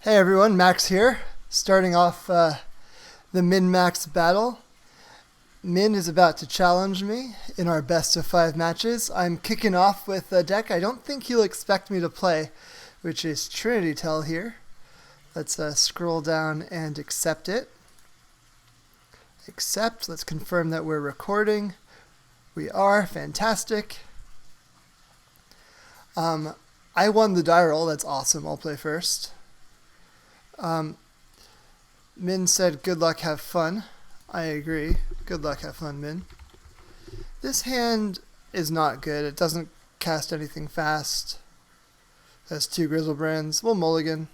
Hey everyone, Max here, starting off the MinMax battle. Min is about to challenge me in our best of 5 matches. I'm kicking off with a deck I don't think he'll expect me to play, which is Trinity Tell here. Let's scroll down and accept it. Accept, let's confirm that we're recording. We are, fantastic. I won the die roll, that's awesome, I'll play first. Min said, good luck, have fun. I agree. Good luck, have fun, Min. This hand is not good. It doesn't cast anything fast. It has 2 Grizzlebrands. We'll mulligan.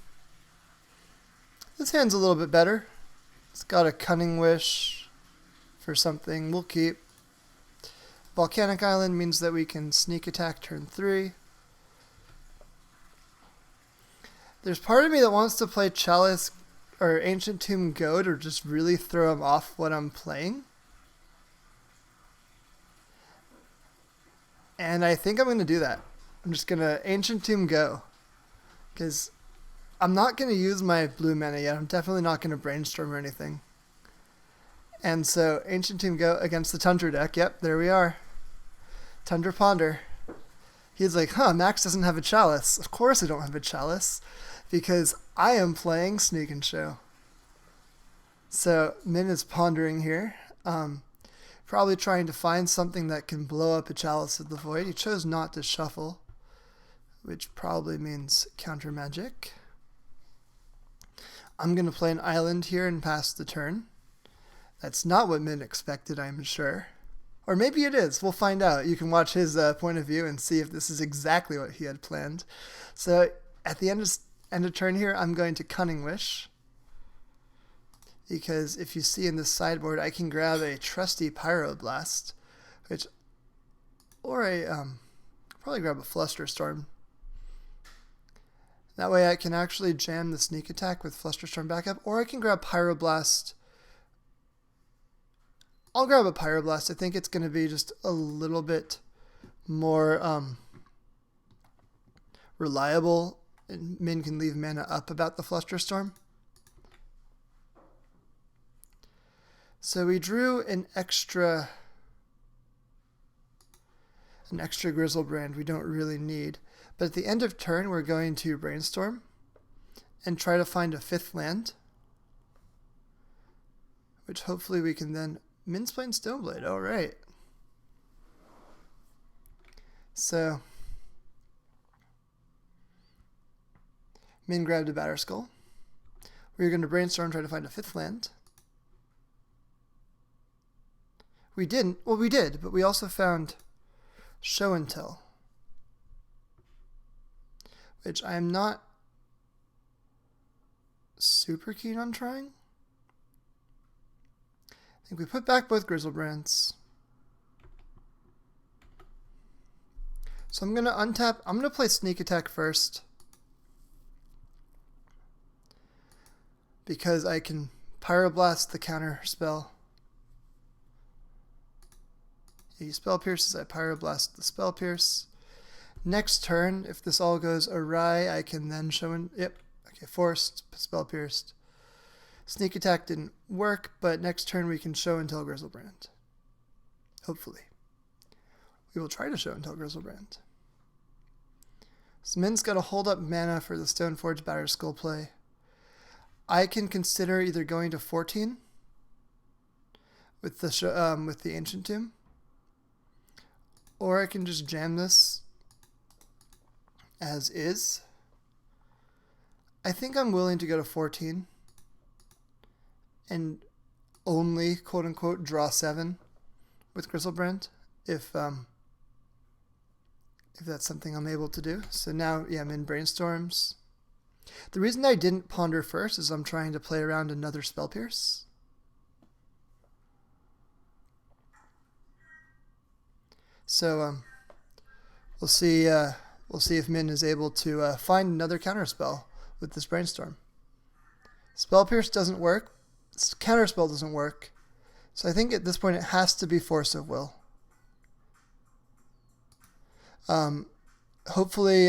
This hand's a little bit better. It's got a Cunning Wish for something. We'll keep. Volcanic Island means that we can sneak attack turn 3. There's part of me that wants to play Chalice or Ancient Tomb Goat or just really throw him off what I'm playing. And I think I'm going to do that. I'm just going to Ancient Tomb Go. Because I'm not going to use my blue mana yet. I'm definitely not going to Brainstorm or anything. And so Ancient Tomb Go against the Tundra deck. Yep, there we are. Tundra Ponder. He's like, Max doesn't have a Chalice. Of course I don't have a Chalice. Because I am playing Sneak and Show. So Min is pondering here. Probably trying to find something that can blow up a Chalice of the Void. He chose not to shuffle, which probably means counter magic. I'm going to play an island here and pass the turn. That's not what Min expected, I'm sure. Or maybe it is. We'll find out. You can watch his point of view and see if this is exactly what he had planned. So at the end of turn here, I'm going to Cunning Wish. Because if you see in this sideboard, I can grab a trusty Pyroblast, or probably grab a Flusterstorm. That way I can actually jam the sneak attack with Flusterstorm backup, or I can grab Pyroblast. I'll grab a Pyroblast. I think it's going to be just a little bit more reliable, and Min can leave mana up about the Flusterstorm. So we drew an extra Grizzlebrand we don't really need. But at the end of turn, we're going to Brainstorm and try to find a 5th land, which hopefully we can then Min's playing Stoneblade. All right. So Min grabbed a Batterskull. We're going to Brainstorm, try to find a 5th land. We didn't. Well, we did, but we also found Show and Tell, which I am not super keen on trying. I think we put back both Grizzlebrands. So I'm going to untap. I'm going to play Sneak Attack first, because I can Pyroblast the counter spell. He Spell Pierces, I Pyroblast the Spell Pierce. Next turn, if this all goes awry, I can then show in. Yep, okay, forced, Spell Pierced. Sneak Attack didn't work, but next turn we can Show and Tell Grizzlebrand. Hopefully. We will try to Show and Tell Grizzlebrand. So Min's got to hold up mana for the Stoneforge Batterskull play. I can consider either going to 14 with the Ancient Tomb, or I can just jam this as is. I think I'm willing to go to 14 and only, quote-unquote, draw 7 with Grizzlebrand if that's something I'm able to do. So now, yeah, I'm in Brainstorms. The reason I didn't ponder first is I'm trying to play around another Spell Pierce. So we'll see if Min is able to find another counterspell with this Brainstorm. Spell Pierce doesn't work. Counterspell doesn't work. So I think at this point it has to be Force of Will. Hopefully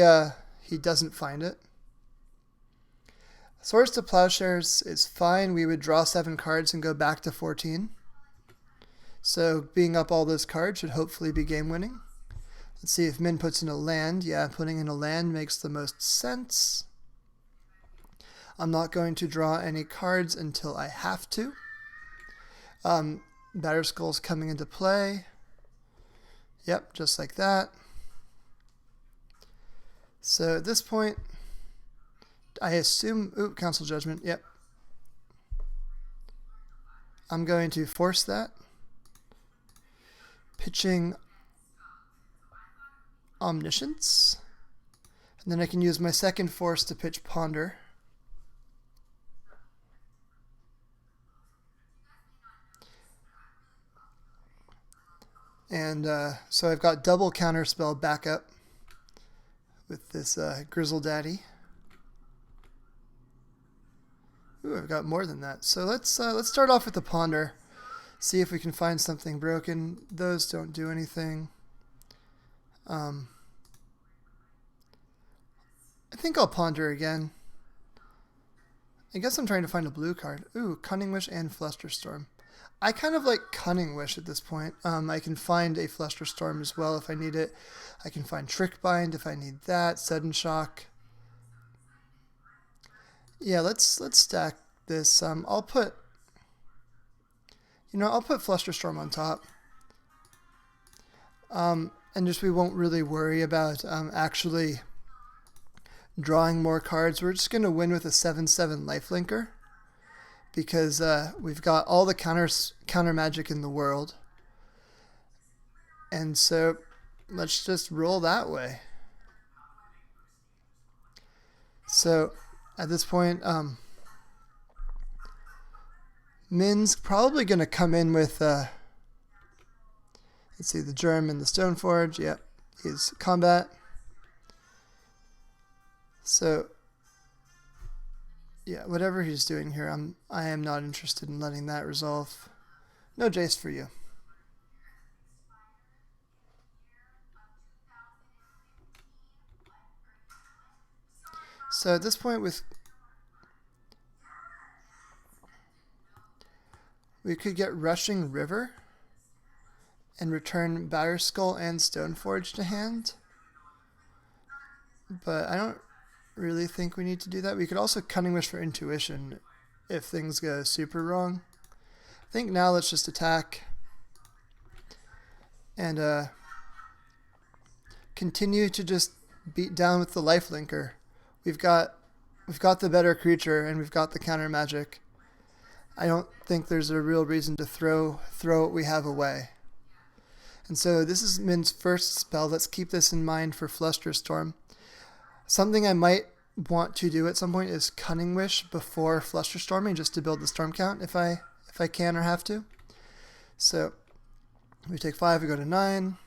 he doesn't find it. Swords to Plowshares is fine. We would draw 7 cards and go back to 14. So being up all those cards should hopefully be game winning. Let's see if Min puts in a land. Yeah, putting in a land makes the most sense. I'm not going to draw any cards until I have to. Batterskull's coming into play. Yep, just like that. So at this point, I assume... Ooh, Council Judgment, yep. I'm going to force that. Pitching Omniscience. And then I can use my second force to pitch Ponder. And so I've got double counterspell backup with this Grizzle Daddy. Ooh, I've got more than that. So let's start off with the Ponder. See if we can find something broken. Those don't do anything. I think I'll Ponder again. I guess I'm trying to find a blue card. Ooh, Cunning Wish and Flusterstorm. I kind of like Cunning Wish at this point. I can find a Flusterstorm as well if I need it. I can find Trick Bind if I need that. Sudden Shock. Yeah, let's stack this. I'll put Flusterstorm on top. And just we won't really worry about actually drawing more cards. We're just going to win with a 7/7 lifelinker because we've got all the counter magic in the world. And so let's just roll that way. So at this point, Min's probably going to come in with, let's see, the Germ and the Stoneforge. Yep, he's combat. So, yeah, whatever he's doing here, I am not interested in letting that resolve. No Jace for you. So at this point we could get Rushing River and return Batterskull and Stoneforge to hand. But I don't really think we need to do that. We could also Cunning Wish for Intuition if things go super wrong. I think now let's just attack and continue to just beat down with the lifelinker. We've got the better creature and we've got the counter magic. I don't think there's a real reason to throw what we have away. And so this is Min's first spell. Let's keep this in mind for Flusterstorm. Something I might want to do at some point is Cunning Wish before Flusterstorming just to build the storm count if I can or have to. So we take 5, we go to 9.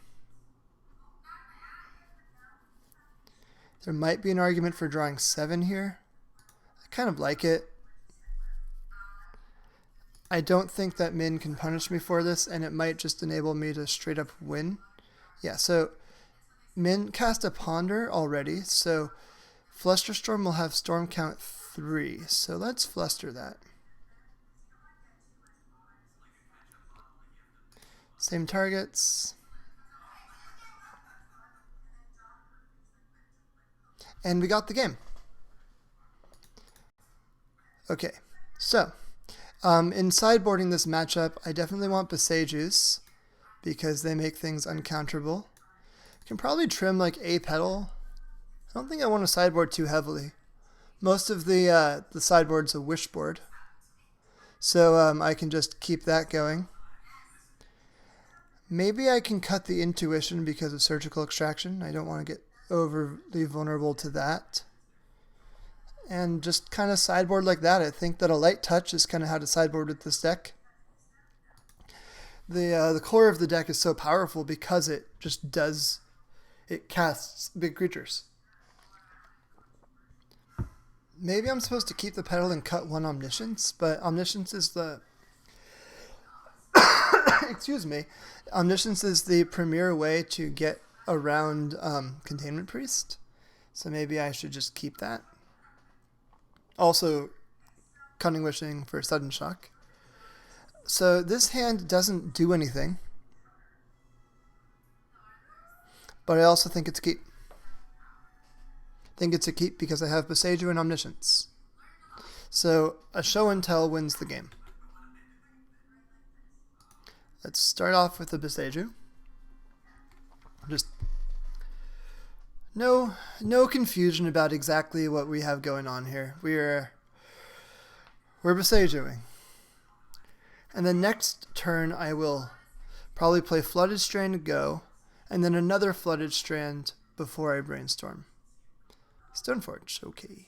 There might be an argument for drawing 7 here. I kind of like it. I don't think that Min can punish me for this, and it might just enable me to straight up win. Yeah, so Min cast a Ponder already, so Flusterstorm will have storm count 3. So let's fluster that. Same targets. And we got the game. Okay, so in sideboarding this matchup, I definitely want Besagers because they make things uncounterable. I can probably trim like a petal. I don't think I want to sideboard too heavily. Most of the sideboard's a wishboard, so I can just keep that going. Maybe I can cut the Intuition because of Surgical Extraction. I don't want to get overly vulnerable to that. And just kind of sideboard like that. I think that a light touch is kind of how to sideboard with this deck. The core of the deck is so powerful because it casts big creatures. Maybe I'm supposed to keep the petal and cut 1 Omniscience, but Omniscience is the excuse me. Omniscience is the premier way to get around Containment Priest. So maybe I should just keep that. Also, Cunning Wishing for Sudden Shock. So this hand doesn't do anything. But I also think it's a keep. I think it's a keep because I have Boseiju and Omniscience. So a show and tell wins the game. Let's start off with the Boseiju. Just no confusion about exactly what we have going on here. We're Boseijuing. And then next turn I will probably play Flooded Strand to go, and then another Flooded Strand before I Brainstorm. Stoneforge, okay.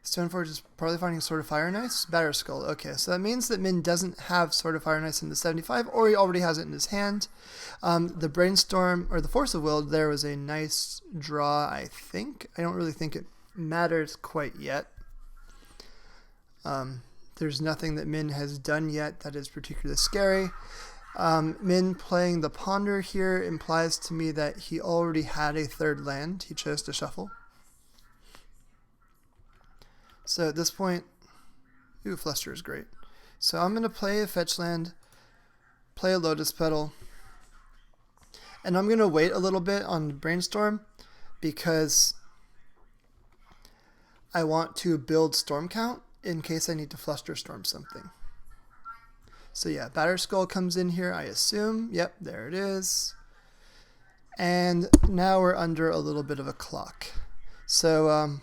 Stoneforge is probably finding Sword of Fire and Ice. Batter Skull, okay. So that means that Min doesn't have Sword of Fire and Ice in the 75, or he already has it in his hand. The Brainstorm, or the Force of Will, there was a nice draw, I think. I don't really think it matters quite yet. There's nothing that Min has done yet that is particularly scary. Min playing the Ponder here implies to me that he already had a third land. He chose to shuffle. So at this point, Fluster is great. So I'm going to play a fetch land, play a Lotus Petal, and I'm going to wait a little bit on Brainstorm because I want to build Storm Count in case I need to Fluster Storm something. So yeah, Batter Skull comes in here, I assume. Yep, there it is. And now we're under a little bit of a clock. So,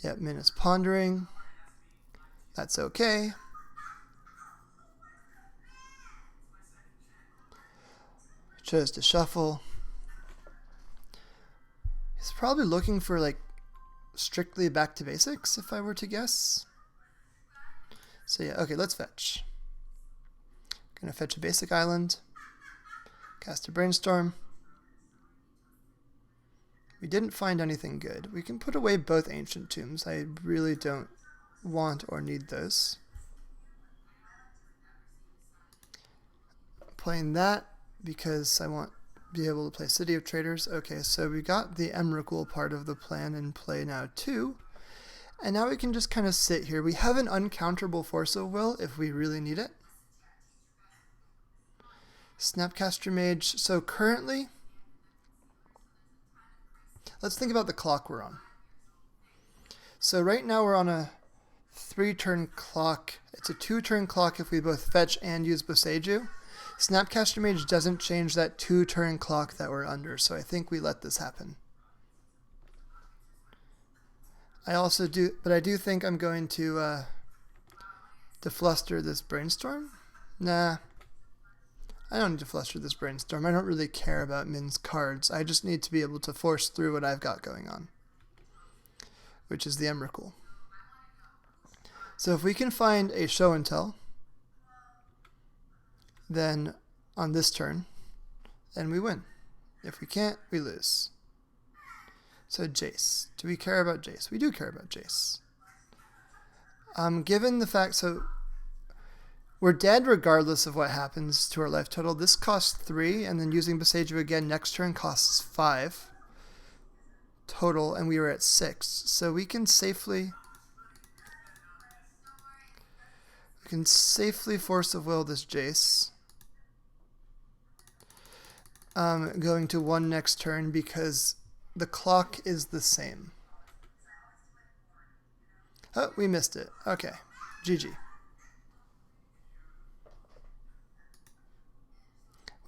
yeah, Min is pondering. That's okay. Chose to shuffle. He's probably looking for like strictly back to basics, if I were to guess. So yeah, okay, let's fetch. Gonna fetch a basic island. Cast a Brainstorm. We didn't find anything good. We can put away both Ancient Tombs. I really don't want or need those. Playing that because I want to be able to play City of Traders. Okay, so we got the Emrakul part of the plan in play now too. And now we can just kind of sit here. We have an uncounterable Force of Will if we really need it. Snapcaster Mage. So currently, let's think about the clock we're on. So right now we're on a 3-turn clock. It's a 2-turn clock if we both fetch and use Boseiju. Snapcaster Mage doesn't change that 2-turn clock that we're under, so I think we let this happen. I also do, but I do think I'm going to defluster this Brainstorm. Nah, I don't need to fluster this Brainstorm. I don't really care about Min's cards. I just need to be able to force through what I've got going on, which is the Emrakul. So if we can find a show and tell, then on this turn, then we win. If we can't, we lose. So Jace. Do we care about Jace? We do care about Jace. Given the fact, so we're dead regardless of what happens to our life total. This costs 3, and then using Boseiju again next turn costs 5 total, and we were at 6. So we can safely Force of Will this Jace. Going to 1 next turn because the clock is the same. Oh, we missed it. Okay. GG.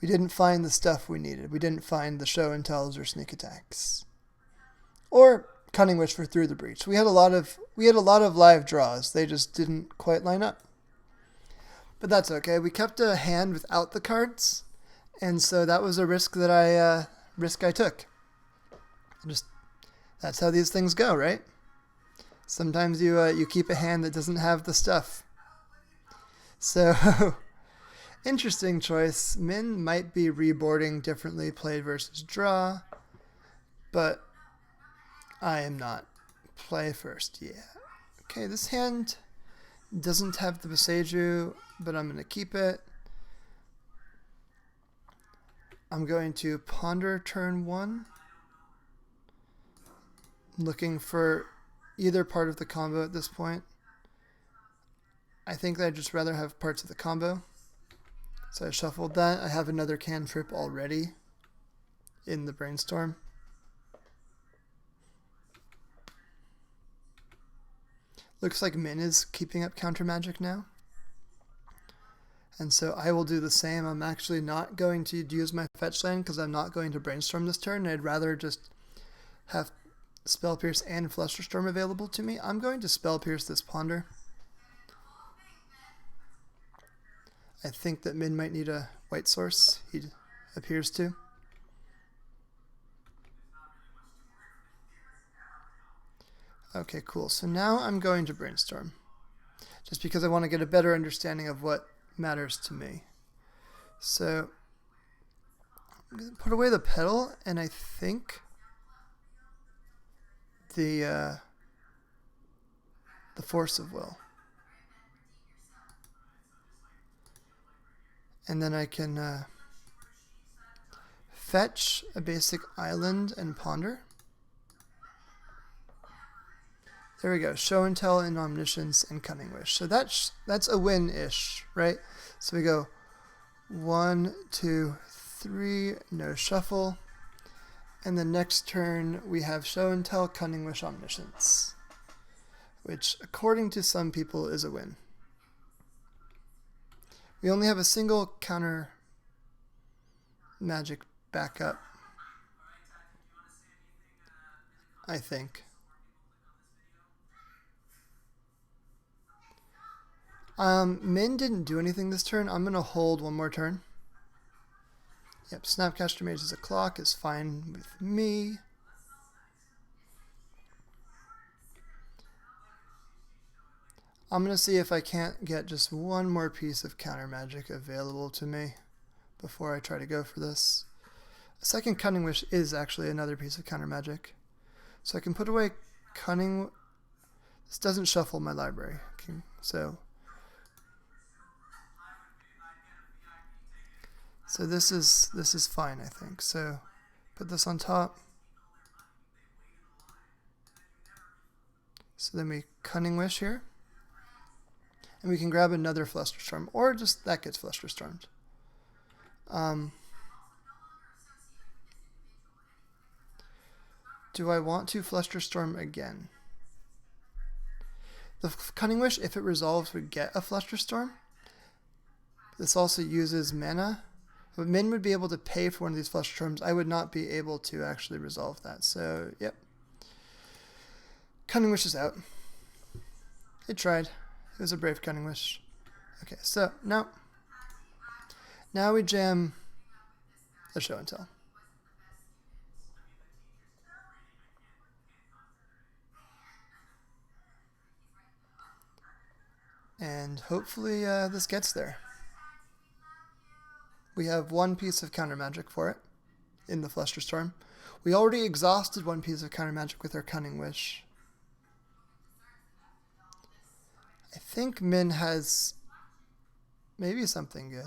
We didn't find the stuff we needed. We didn't find the show and tells or sneak attacks. Or Cunning Wish for Through the Breach. We had a lot of live draws. They just didn't quite line up. But that's okay. We kept a hand without the cards, and so that was a risk that I took. That's how these things go, right? Sometimes you keep a hand that doesn't have the stuff. So interesting choice. Min might be reboarding differently, play versus draw, but I am not. Play first, yeah. Okay, this hand doesn't have the Boseiju, but I'm going to keep it. I'm going to ponder turn 1. Looking for either part of the combo at this point. I think that I'd just rather have parts of the combo. So I shuffled that. I have another cantrip already in the brainstorm. Looks like Min is keeping up counter magic now. And so I will do the same. I'm actually not going to use my fetch land because I'm not going to brainstorm this turn. I'd rather just have Spell Pierce and Flusterstorm available to me. I'm going to Spell Pierce this Ponder. I think that Min might need a white source. He appears to. Okay, cool. So now I'm going to brainstorm. Just because I want to get a better understanding of what matters to me. So I'm going to put away the pedal, and I think the Force of Will. And then I can fetch a basic island and ponder. There we go. Show and Tell and Omniscience and Cunning Wish. So that's a win-ish, right? So we go 1, 2, 3, no shuffle. And the next turn we have Show and Tell, Cunning Wish, Omniscience, which according to some people is a win. We only have a single counter magic backup, I think. Min didn't do anything this turn. I'm going to hold one more turn. Yep, Snapcaster Mage as a clock is fine with me. I'm going to see if I can't get just one more piece of counter magic available to me before I try to go for this. A second Cunning Wish is actually another piece of counter magic. So I can put away Cunning... This doesn't shuffle my library. Okay, so this is fine, I think. So put this on top. So then we Cunning Wish here. And we can grab another Flusterstorm, or just that gets Flusterstormed. Do I want to Flusterstorm again? The Cunning Wish, if it resolves, would get a Flusterstorm. This also uses mana. But Min would be able to pay for one of these Flusterstorms. I would not be able to actually resolve that. So, yep. Cunning Wish is out. It tried. It was a brave Cunning Wish. Okay, so now we jam a Show and Tell. And hopefully this gets there. We have one piece of counter magic for it in the Flusterstorm. We already exhausted one piece of counter magic with our Cunning Wish. I think Min has maybe something good.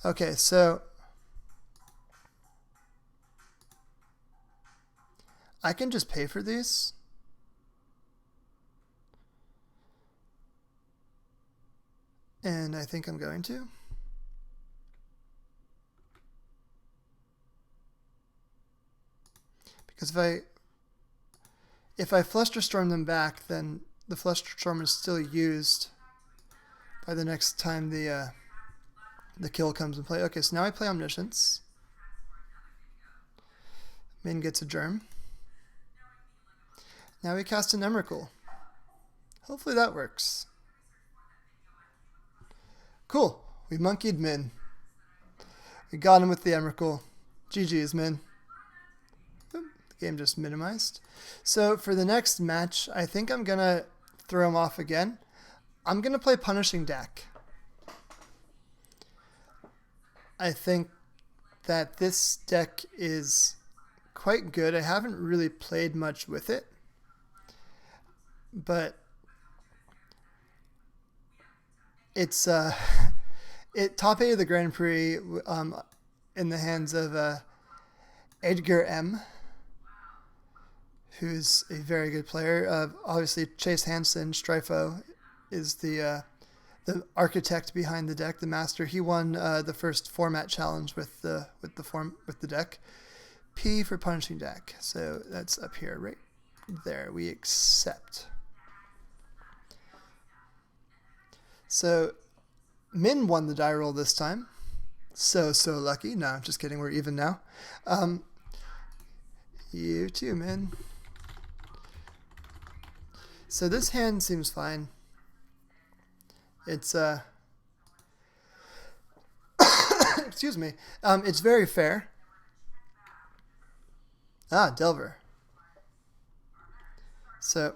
Okay, so I can just pay for these. And I think I'm going to. Because if I Flusterstorm them back, then the Flusterstorm is still used by the next time the kill comes in play. Okay, so now I play Omniscience. Min gets a Germ. Now we cast an Emrakul. Hopefully that works. Cool. We monkeyed Min. We got him with the Emrakul. GG's, Min. Oop, the game just minimized. So for the next match, I think I'm going to throw him off again. I'm going to play Punishing Deck. I think that this deck is quite good. I haven't really played much with it, but it's top 8 of the Grand Prix in the hands of Edgar M, who's a very good player. Obviously, Chase Hansen, Strifo, is the architect behind the deck, the master. He won the first format challenge with the deck. P for punishing deck. So that's up here, right there. We accept. So Min won the die roll this time. So lucky. No, I'm just kidding. We're even now. You too, Min. So this hand seems fine. It's excuse me. It's very fair. Ah, Delver. So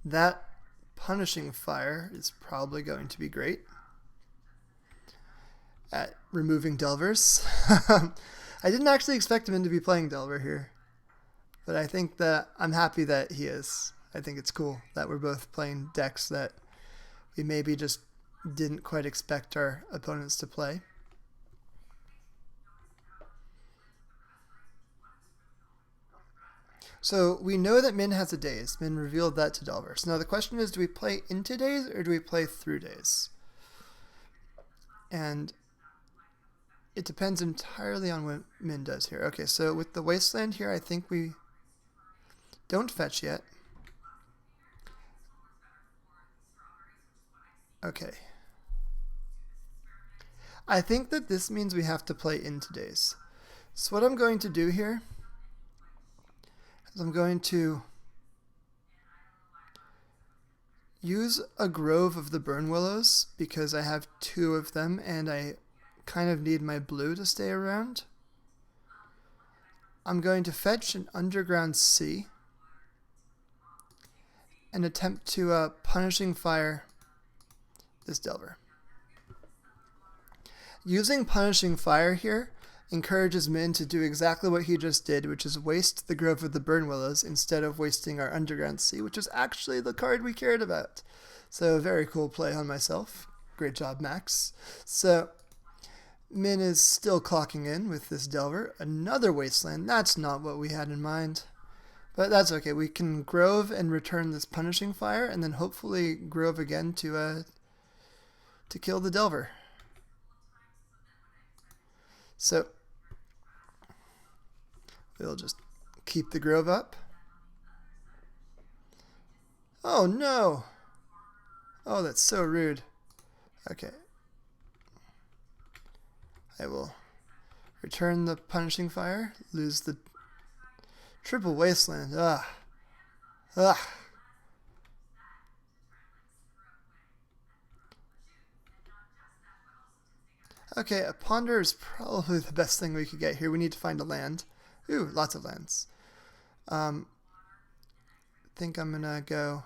that punishing fire is probably going to be great at removing Delvers. I didn't actually expect him to be playing Delver here, but I think that I'm happy that he is. I think it's cool that we're both playing decks that we maybe just didn't quite expect our opponents to play. So we know that Min has a daze. Min revealed that to Delver. So now the question is, do we play into daze or do we play through daze? And it depends entirely on what Min does here. Okay, so with the Wasteland here, I think we don't fetch yet. Okay. I think that this means we have to play into daze. So what I'm going to do here is I'm going to use a Grove of the Burn Willows because I have 2 of them and I kind of need my blue to stay around. I'm going to fetch an Underground Sea and attempt to Punishing Fire this Delver. Using Punishing Fire here encourages Min to do exactly what he just did, which is waste the Grove of the Burn Willows instead of wasting our Underground Sea, which is actually the card we cared about. So very cool play on myself. Great job, Max. So Min is still clocking in with this Delver. Another Wasteland. That's not what we had in mind. But that's okay. We can Grove and return this Punishing Fire, and then hopefully Grove again to kill the Delver. So we'll just keep the Grove up. Oh no! Oh, that's so rude. Okay. I will return the Punishing Fire, lose the triple Wasteland. Ugh. Okay, a Ponder is probably the best thing we could get here. We need to find a land. Ooh, lots of lands. I think I'm gonna go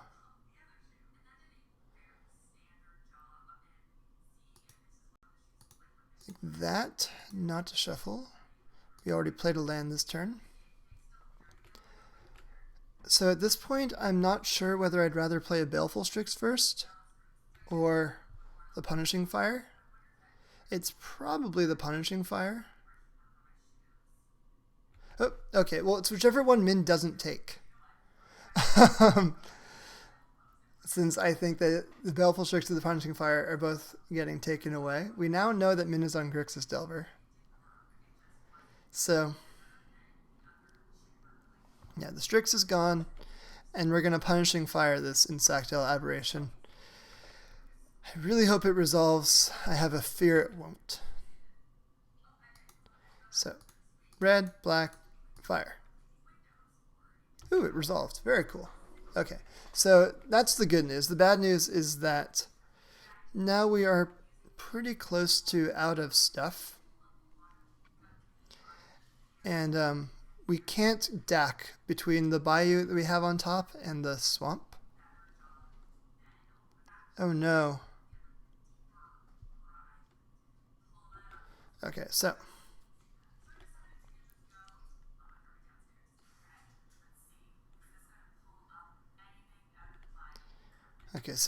like that, not to shuffle. We already played a land this turn. So at this point, I'm not sure whether I'd rather play a Baleful Strix first or the Punishing Fire. It's probably the Punishing Fire. Oh, okay, well, it's whichever one Min doesn't take. Since I think that the Baleful Strix and the Punishing Fire are both getting taken away. We now know that Min is on Grixis Delver. So, yeah, the Strix is gone, and we're going to Punishing Fire this Insactile Aberration. I really hope it resolves. I have a fear it won't. So, red, black, fire. Ooh, it resolved. Very cool. Okay, so that's the good news. The bad news is that now we are pretty close to out of stuff. And we can't DAC between the bayou that we have on top and the swamp. Oh no. Okay, so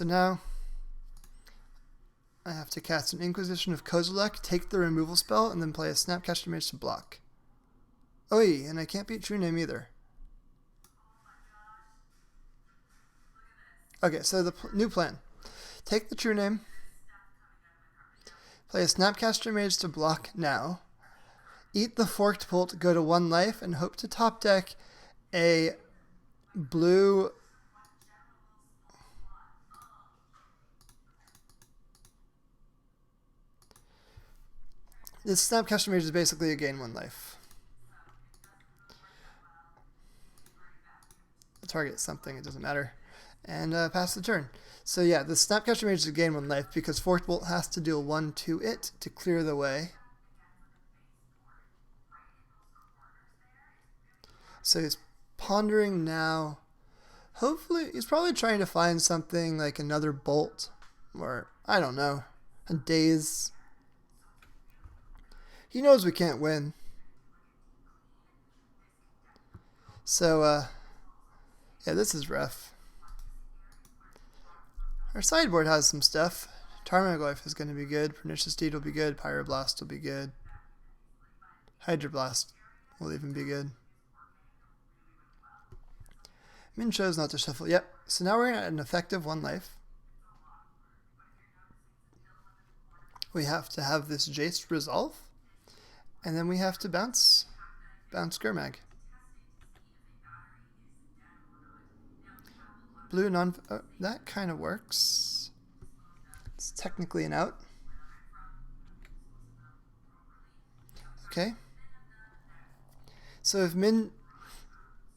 now I have to cast an Inquisition of Kozilek, take the removal spell, and then play a Snapcaster Mage to block. Oh, and I can't beat True Name either. Okay, so the new plan. Take the True Name, play a Snapcaster Mage to block now, eat the Forked Bolt, go to 1 life, and hope to top deck a blue... This Snapcaster Mage is basically a gain 1 life. Target something, it doesn't matter. And pass the turn. So yeah, the Snapcaster Mage is a gain 1 life because Forked Bolt has to deal 1 to it to clear the way. So he's pondering now. Hopefully, he's probably trying to find something like another bolt, or I don't know, a daze. He knows we can't win. So, yeah, this is rough. Our sideboard has some stuff. Tarmogoyf is going to be good. Pernicious Deed will be good. Pyroblast will be good. Hydroblast will even be good. Min chose not to shuffle. Yep. So now we're at an effective 1 life. We have to have this Jace resolve. And then we have to bounce Gurmag. Blue non... that kind of works. It's technically an out. Okay. So if Min...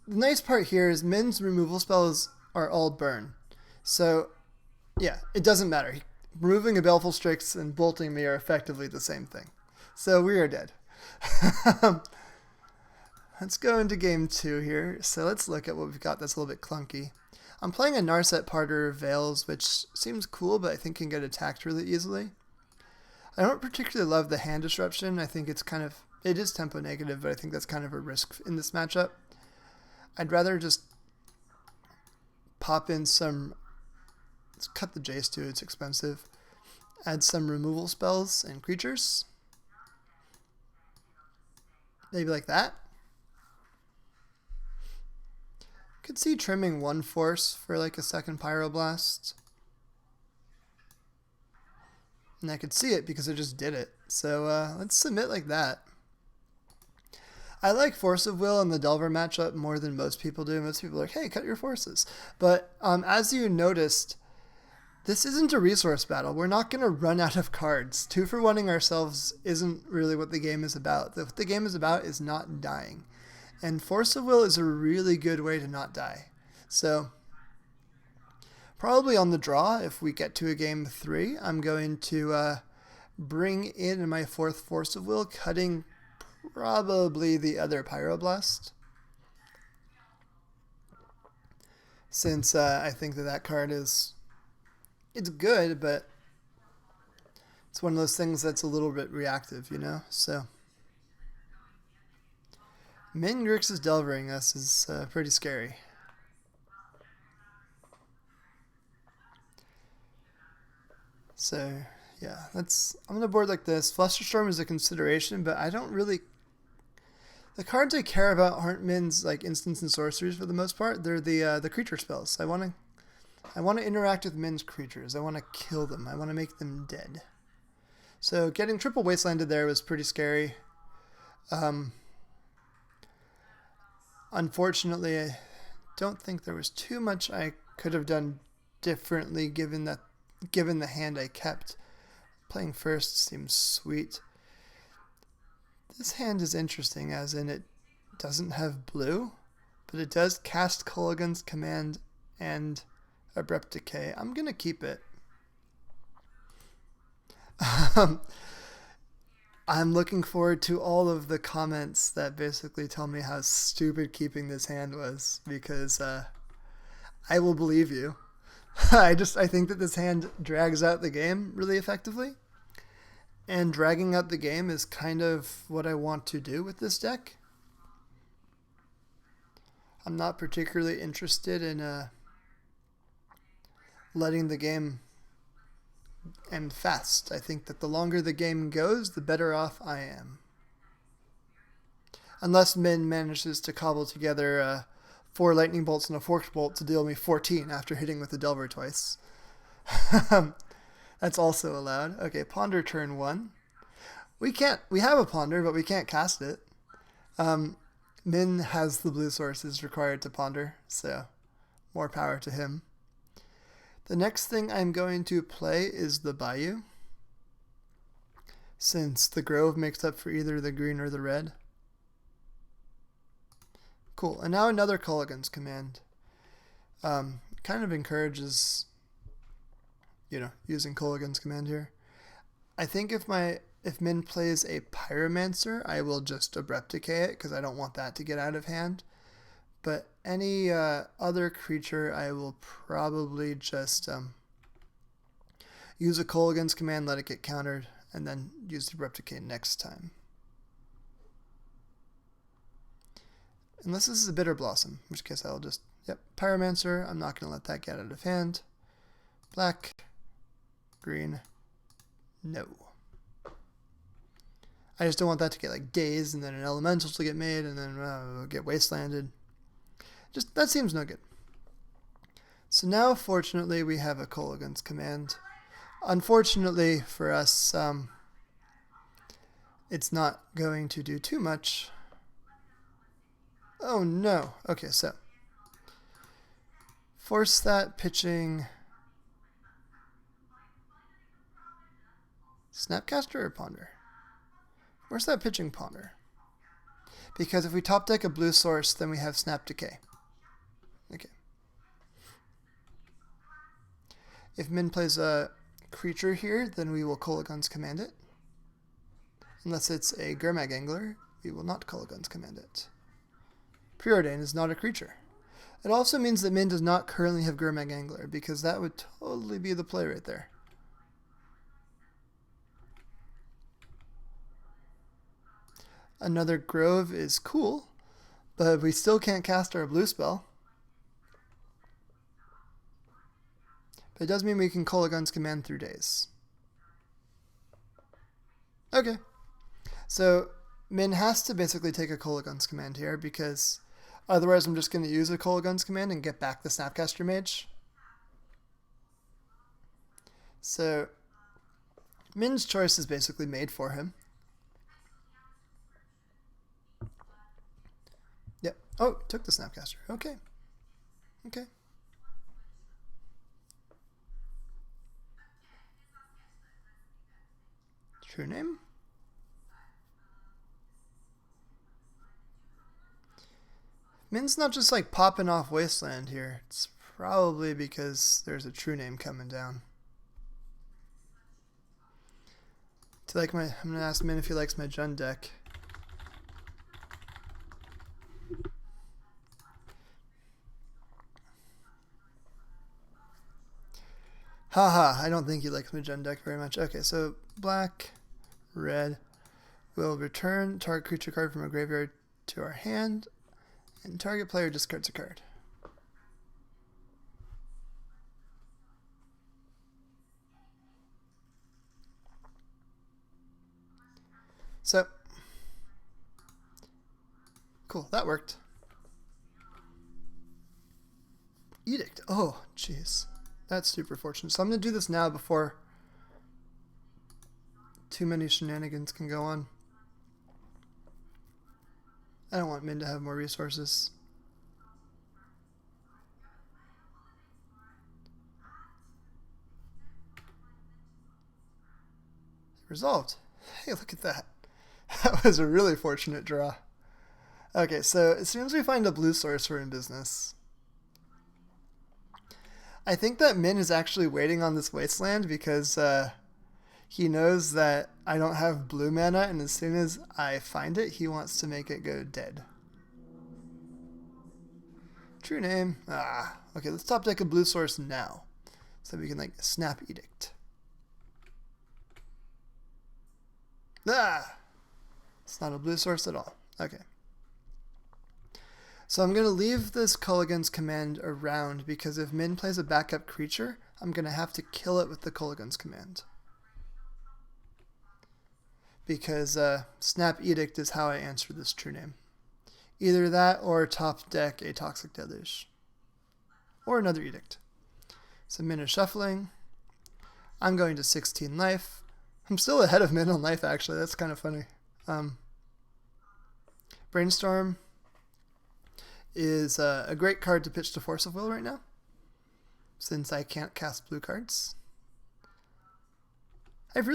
The nice part here is Min's removal spells are all burn. So, yeah, it doesn't matter. Removing a Baleful Strix and bolting me are effectively the same thing. So we are dead. Let's go into game 2 here. So let's look at what we've got that's a little bit clunky. I'm playing a Narset Parter Veils, which seems cool, but I think can get attacked really easily. I don't particularly love the hand disruption. I think it's kind of... It is tempo negative, but I think that's kind of a risk in this matchup. I'd rather just pop in some... Let's cut the Jace too, it's expensive. Add some removal spells and creatures. Maybe like that. Could see trimming 1 force for like a second Pyroblast. And I could see it because I just did it. So let's submit like that. I like Force of Will in the Delver matchup more than most people do. Most people are like, hey, cut your forces. But as you noticed, this isn't a resource battle. We're not going to run out of cards. 2-for-1ing ourselves isn't really what the game is about. What the game is about is not dying. And Force of Will is a really good way to not die. So, probably on the draw, if we get to a game 3, I'm going to bring in my 4th Force of Will, cutting probably the other Pyroblast. Since I think that card is... It's good, but it's one of those things that's a little bit reactive, you know? So, Min Grix is Delvering us is pretty scary. So, yeah, I'm going to board like this. Flusterstorm is a consideration, but I don't really... The cards I care about aren't Min's like instants and sorceries for the most part. They're the creature spells. I want to interact with Min's creatures. I want to kill them. I want to make them dead. So getting triple wastelanded there was pretty scary. Unfortunately, I don't think there was too much I could have done differently given the hand I kept. Playing first seems sweet. This hand is interesting, as in it doesn't have blue, but it does cast Kolaghan's Command and Abrupt Decay. I'm going to keep it. I'm looking forward to all of the comments that basically tell me how stupid keeping this hand was, because I will believe you. I think that this hand drags out the game really effectively. And dragging out the game is kind of what I want to do with this deck. I'm not particularly interested in letting the game and fast. I think that the longer the game goes, the better off I am. Unless Min manages to cobble together 4 lightning bolts and a forked bolt to deal me 14 after hitting with the Delver twice. That's also allowed. Okay, Ponder turn 1. We have a Ponder, but we can't cast it. Min has the blue sources required to Ponder, so more power to him. The next thing I'm going to play is the Bayou, since the Grove makes up for either the green or the red. Cool, and now another Culligan's Command. Kind of encourages, using Culligan's Command here. I think if Min plays a Pyromancer, I will just Abrupt Decay it, because I don't want that to get out of hand. But any other creature, I will probably just use a Culligan's Command, let it get countered, and then use the Abrupt Decay next time. Unless this is a Bitter Blossom, in which case I'll just, Pyromancer, I'm not going to let that get out of hand. Black, green, no. I just don't want that to get dazed and then an elemental to get made and then get wastelanded. Just, that seems no good. So now, fortunately, we have a Culligan's Command. Unfortunately for us, it's not going to do too much. Oh no. Okay, so force that pitching Snapcaster or Ponder? Where's that pitching Ponder? Because if we top deck a blue source, then we have Snap Decay. Okay. If Min plays a creature here, then we will Culligan's Command it. Unless it's a Gurmag Angler, we will not Culligan's Command it. Preordain is not a creature. It also means that Min does not currently have Gurmag Angler, because that would totally be the play right there. Another Grove is cool, but we still can't cast our blue spell. But it does mean we can Culligan's Command through days. Okay. So Min has to basically take a Culligan's Command here, because otherwise I'm just going to use a Culligan's Command and get back the Snapcaster Mage. So Min's choice is basically made for him. Yep. Oh, took the Snapcaster. Okay. Okay. True name? Min's not just popping off Wasteland here. It's probably because there's a true name coming down. I'm gonna ask Min if he likes my Jund deck. Haha, I don't think he likes my Jund deck very much. Okay, so black, red, will return target creature card from a graveyard to our hand, and target player discards a card. So, cool, that worked. Edict. Oh, jeez. That's super fortunate. So I'm going to do this now before too many shenanigans can go on. I don't want Min to have more resources. Resolved. Hey, look at that. That was a really fortunate draw. Okay, so as soon as we find a blue source, we're in business. I think that Min is actually waiting on this Wasteland because he knows that I don't have blue mana, and as soon as I find it, he wants to make it go dead. True name. Okay, let's top deck a blue source now, so we can snap Edict. It's not a blue source at all. Okay. So I'm going to leave this Culligan's command around because if Min plays a backup creature, I'm going to have to kill it with the Culligan's command. Because Snap Edict is how I answer this true name. Either that or top deck a Toxic Deluge. Or another Edict. So Min is shuffling. I'm going to 16 life. I'm still ahead of Min on life, actually. That's kind of funny. Brainstorm is a great card to pitch to Force of Will right now, since I can't cast blue cards. I've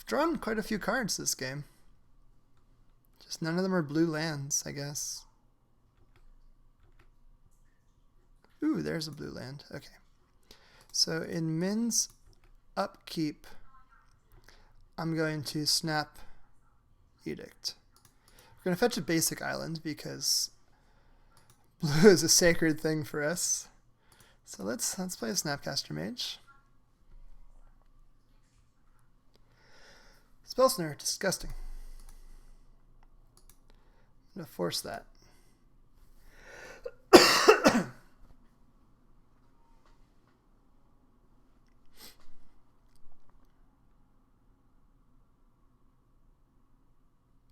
drawn quite a few cards this game. Just none of them are blue lands, I guess. Ooh, there's a blue land. Okay. So in Min's upkeep, I'm going to Snap Edict. We're going to fetch a basic island because blue is a sacred thing for us. So let's play a Snapcaster Mage. Spell Snare, disgusting. I'm going to force that.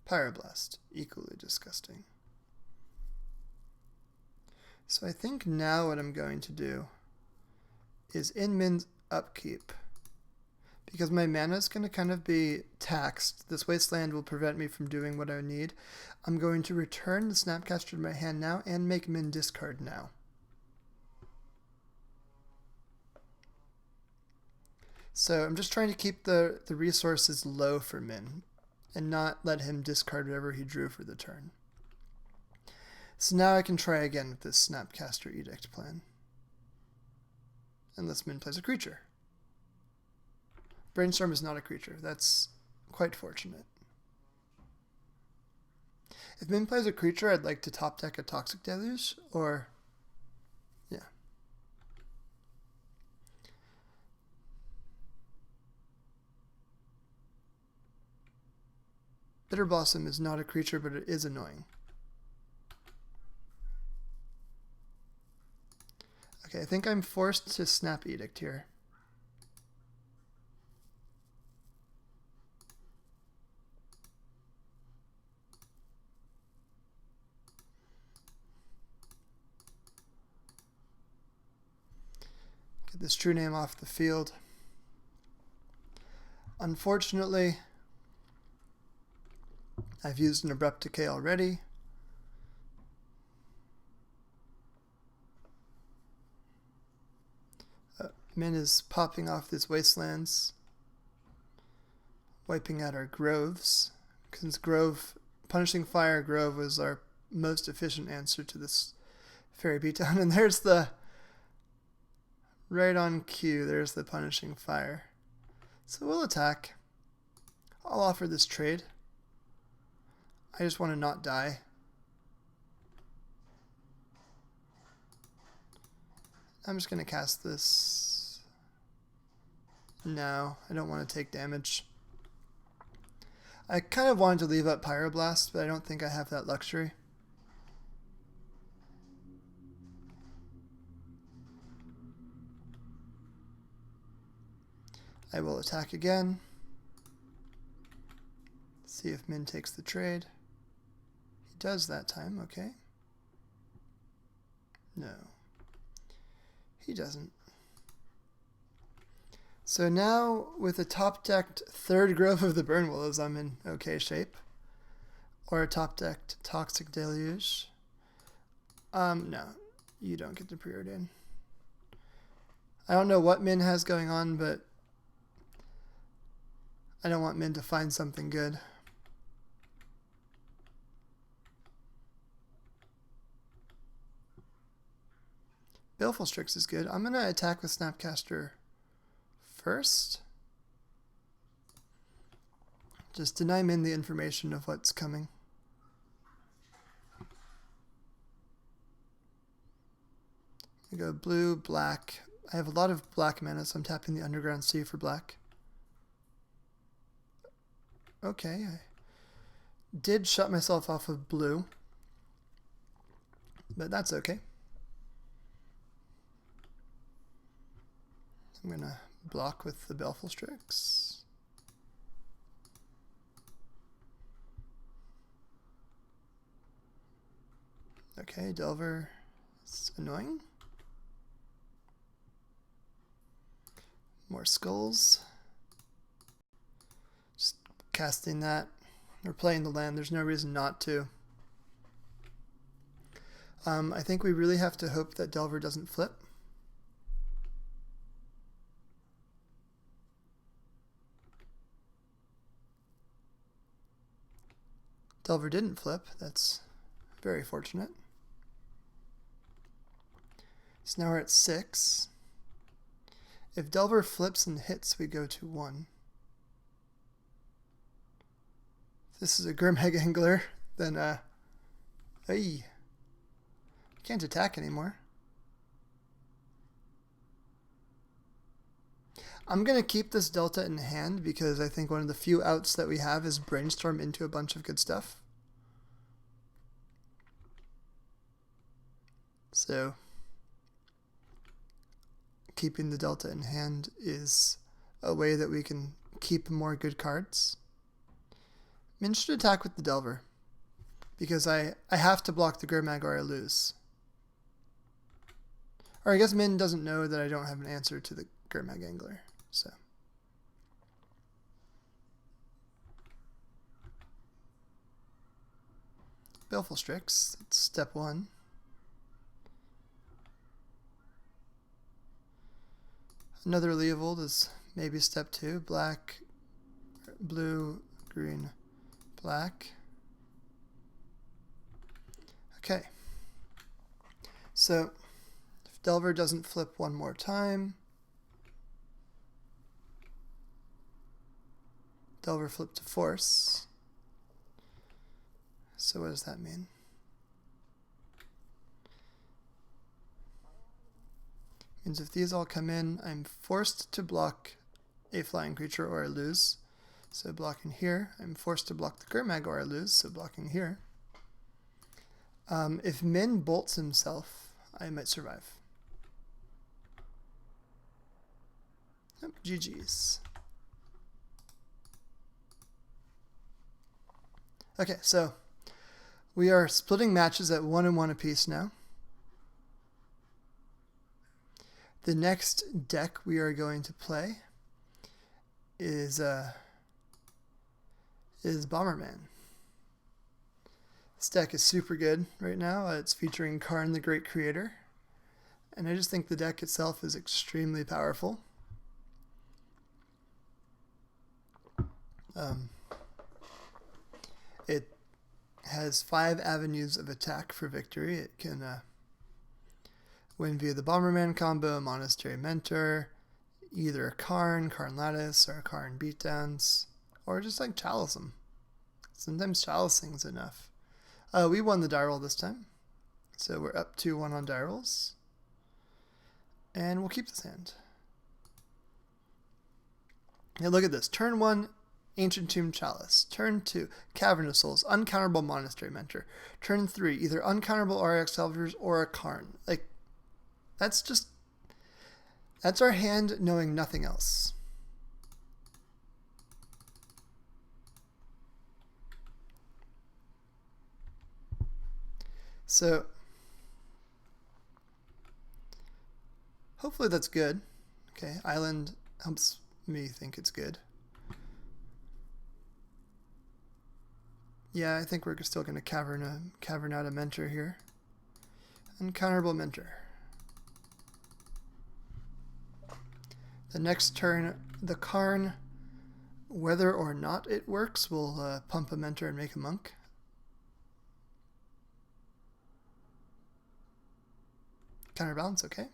Pyroblast, equally disgusting. So I think now what I'm going to do is in Min's upkeep, because my mana is going to kind of be taxed, this Wasteland will prevent me from doing what I need, I'm going to return the Snapcaster to my hand now and make Min discard now. So I'm just trying to keep the resources low for Min and not let him discard whatever he drew for the turn. So now I can try again with this Snapcaster Edict plan. Unless Min plays a creature. Brainstorm is not a creature. That's quite fortunate. If Min plays a creature, I'd like to top deck a Toxic Deluge, or... yeah. Bitter Blossom is not a creature, but it is annoying. Okay, I think I'm forced to Snap Edict here. Get this true name off the field. Unfortunately, I've used an Abrupt Decay already. Min is popping off these wastelands, wiping out our groves. Since punishing fire grove was our most efficient answer to this fairy beatdown. And there's the, right on cue, there's the punishing fire. So we'll attack. I'll offer this trade. I just want to not die. I'm just going to cast this. No, I don't want to take damage. I kind of wanted to leave up Pyroblast, but I don't think I have that luxury. I will attack again. See if Min takes the trade. He does that time, okay. No. He doesn't. So now, with a top-decked third Grove of the Burn Willows, I'm in okay shape. Or a top-decked Toxic Deluge. No. You don't get the preordain. I don't know what Min has going on, but I don't want Min to find something good. Baleful Strix is good. I'm going to attack with Snapcaster first. Just deny Min the information of what's coming. I go blue, black. I have a lot of black mana, so I'm tapping the Underground Sea for black. Okay, I did shut myself off of blue. but that's okay. I'm going to block with the Baleful Strix. Okay, Delver. It's annoying. More skulls. Just casting that. We're playing the land. There's no reason not to. I think we really have to hope that Delver doesn't flip. Delver didn't flip. That's very fortunate. So now we're at 6. If Delver flips and hits, we go to 1. If this is a Grimhag Angler, then hey, can't attack anymore. I'm going to keep this Delta in hand because I think one of the few outs that we have is Brainstorm into a bunch of good stuff. So keeping the Delta in hand is a way that we can keep more good cards. Min should attack with the Delver because I have to block the Grimhag or I lose. Or I guess Min doesn't know that I don't have an answer to the Grimhag Angler. So Baleful Strix, that's step 1. Another Leovold is maybe step 2. Black, blue, green, black. Okay. So if Delver doesn't flip one more time, Delver flipped to Force. So what does that mean? Means if these all come in, I'm forced to block a flying creature or I lose. So blocking here. I'm forced to block the Grimhag or I lose, so blocking here. If Min bolts himself, I might survive. Yep, GG's. Okay, so we are splitting matches at 1-1 apiece now. The next deck we are going to play is Bomberman. This deck is super good right now. It's featuring Karn the Great Creator, and I just think the deck itself is extremely powerful. It has 5 avenues of attack for victory. It can win via the Bomberman combo, Monastery Mentor, either a Karn Lattice, or a Karn Beatdowns, or just like Chalice them. Sometimes Chalicing's enough. We won the die roll this time, so we're up 2-1 on die rolls, and we'll keep this hand. Now look at this. Turn 1, Ancient Tomb Chalice. Turn 2, Cavern of Souls, uncounterable Monastery Mentor. Turn 3, either uncounterable RX Salvagers or a Karn. Like, that's our hand knowing nothing else. So hopefully that's good. Okay, Island helps me think it's good. Yeah, I think we're still going to cavern out a Mentor here. Uncounterable Mentor. The next turn, the Karn, whether or not it works, will pump a Mentor and make a Monk. Counterbalance, okay.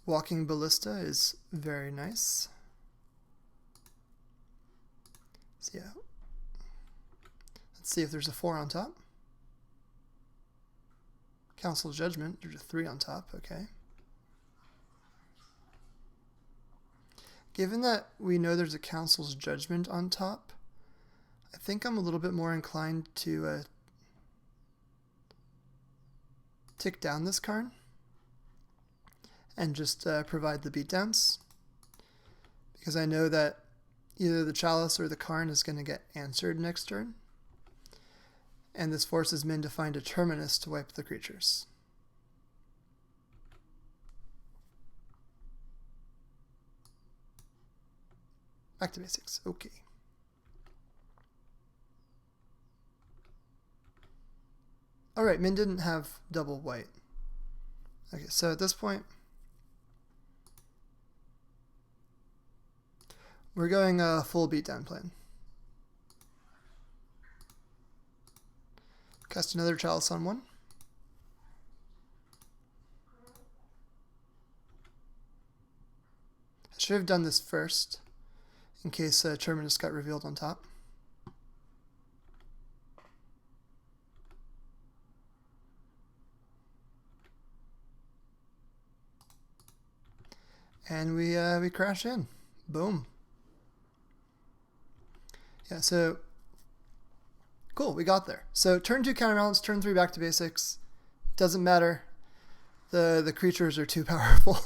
Walking Ballista is very nice. So yeah. Let's see if there's a 4 on top. Council's Judgment, there's a 3 on top, okay. Given that we know there's a Council's Judgment on top, I think I'm a little bit more inclined to tick down this Karn and just provide the beatdowns, because I know that either the Chalice or the Karn is going to get answered next turn, and this forces Min to find a Terminus to wipe the creatures. Back to basics. Okay. Alright, Min didn't have double white. Okay, so at this point, we're going a full beatdown plan. Cast another Chalice on one. I should have done this first, in case Terminus got revealed on top. And we crash in. Boom. Yeah, so cool, we got there. So turn 2 counterbalance, turn 3 back to basics. Doesn't matter. The creatures are too powerful.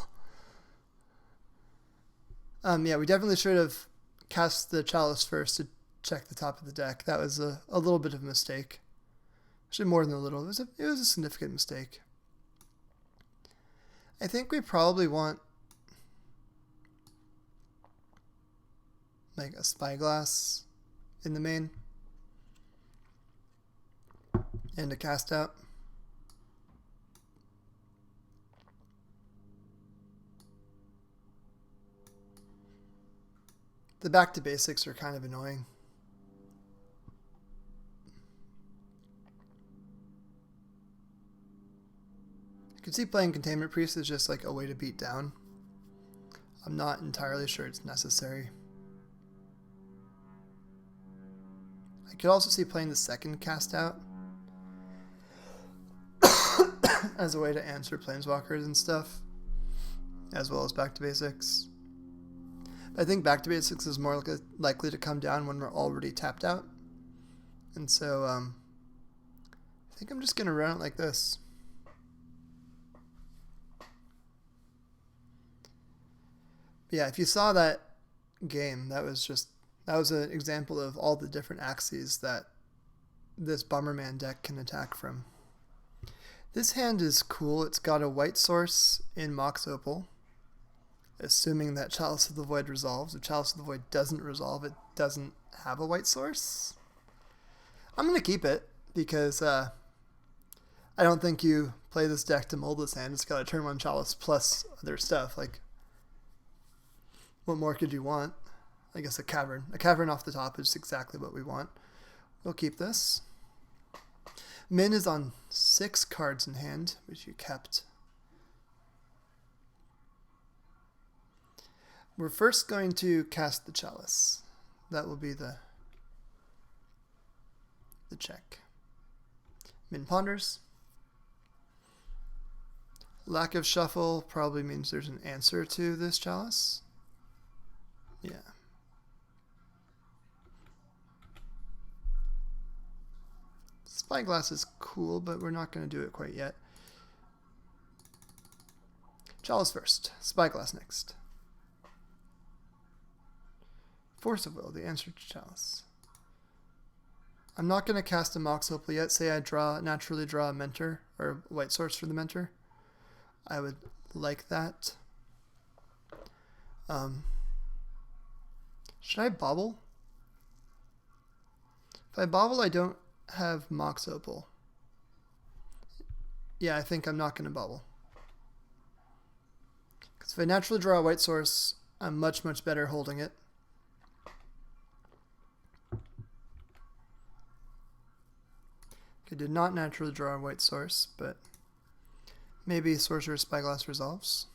Yeah, we definitely should have cast the Chalice first to check the top of the deck. That was a little bit of a mistake. Actually, more than a little. It was a significant mistake. I think we probably want like a Spyglass in the main and a cast out. The back to basics are kind of annoying. You can see playing Containment Priest is just like a way to beat down. I'm not entirely sure it's necessary. I could also see playing the second cast out as a way to answer Planeswalkers and stuff, as well as back to basics. But I think back to basics is more likely to come down when we're already tapped out. And so I think I'm just going to run it like this. But yeah, if you saw that game, that was an example of all the different axes that this Bomberman deck can attack from. This hand is cool. It's got a white source in Mox Opal, assuming that Chalice of the Void resolves. If Chalice of the Void doesn't resolve, it doesn't have a white source. I'm going to keep it because I don't think you play this deck to mold this hand. It's got a turn 1 Chalice plus other stuff. Like, what more could you want? I guess a cavern. A cavern off the top is exactly what we want. We'll keep this. Min is on 6 cards in hand, which you kept. We're first going to cast the Chalice. That will be the check. Min ponders. Lack of shuffle probably means there's an answer to this Chalice. Yeah. Spyglass is cool, but we're not going to do it quite yet. Chalice first. Spyglass next. Force of Will, the answer to Chalice. I'm not going to cast a Mox Opal yet. Say I naturally draw a Mentor, or a white source for the Mentor. I would like that. Should I bobble? If I bobble, I don't have Mox Opal. Yeah, I think I'm not going to bobble. Because if I naturally draw a white source, I'm much, much better holding it. I did not naturally draw a white source, but maybe Sorcerer's Spyglass resolves.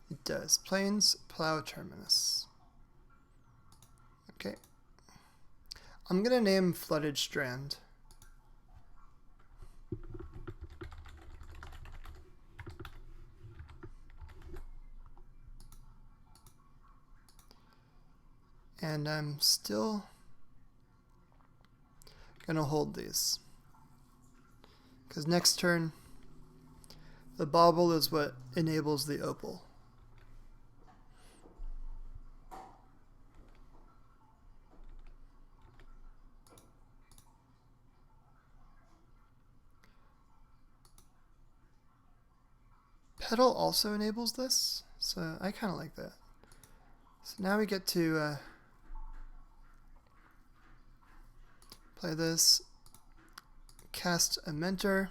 It does. Plains, Plow, Terminus. Okay. I'm going to name Flooded Strand. And I'm still gonna hold these, because next turn the bauble is what enables the opal. Petal also enables this, so I kind of like that. So now we get to play this, cast a mentor,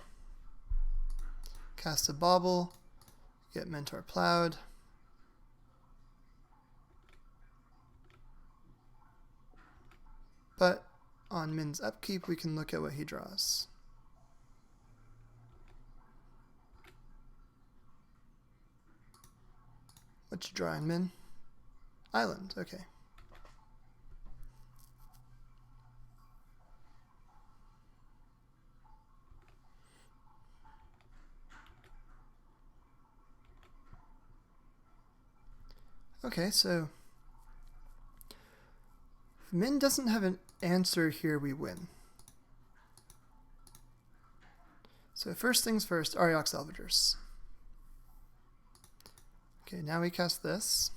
cast a bauble, get mentor plowed. But on Min's upkeep, we can look at what he draws. What you drawing, Min? Island, okay. Okay, so if Min doesn't have an answer here, we win. So first things first, Ariok Salvagers. Okay, now we cast this.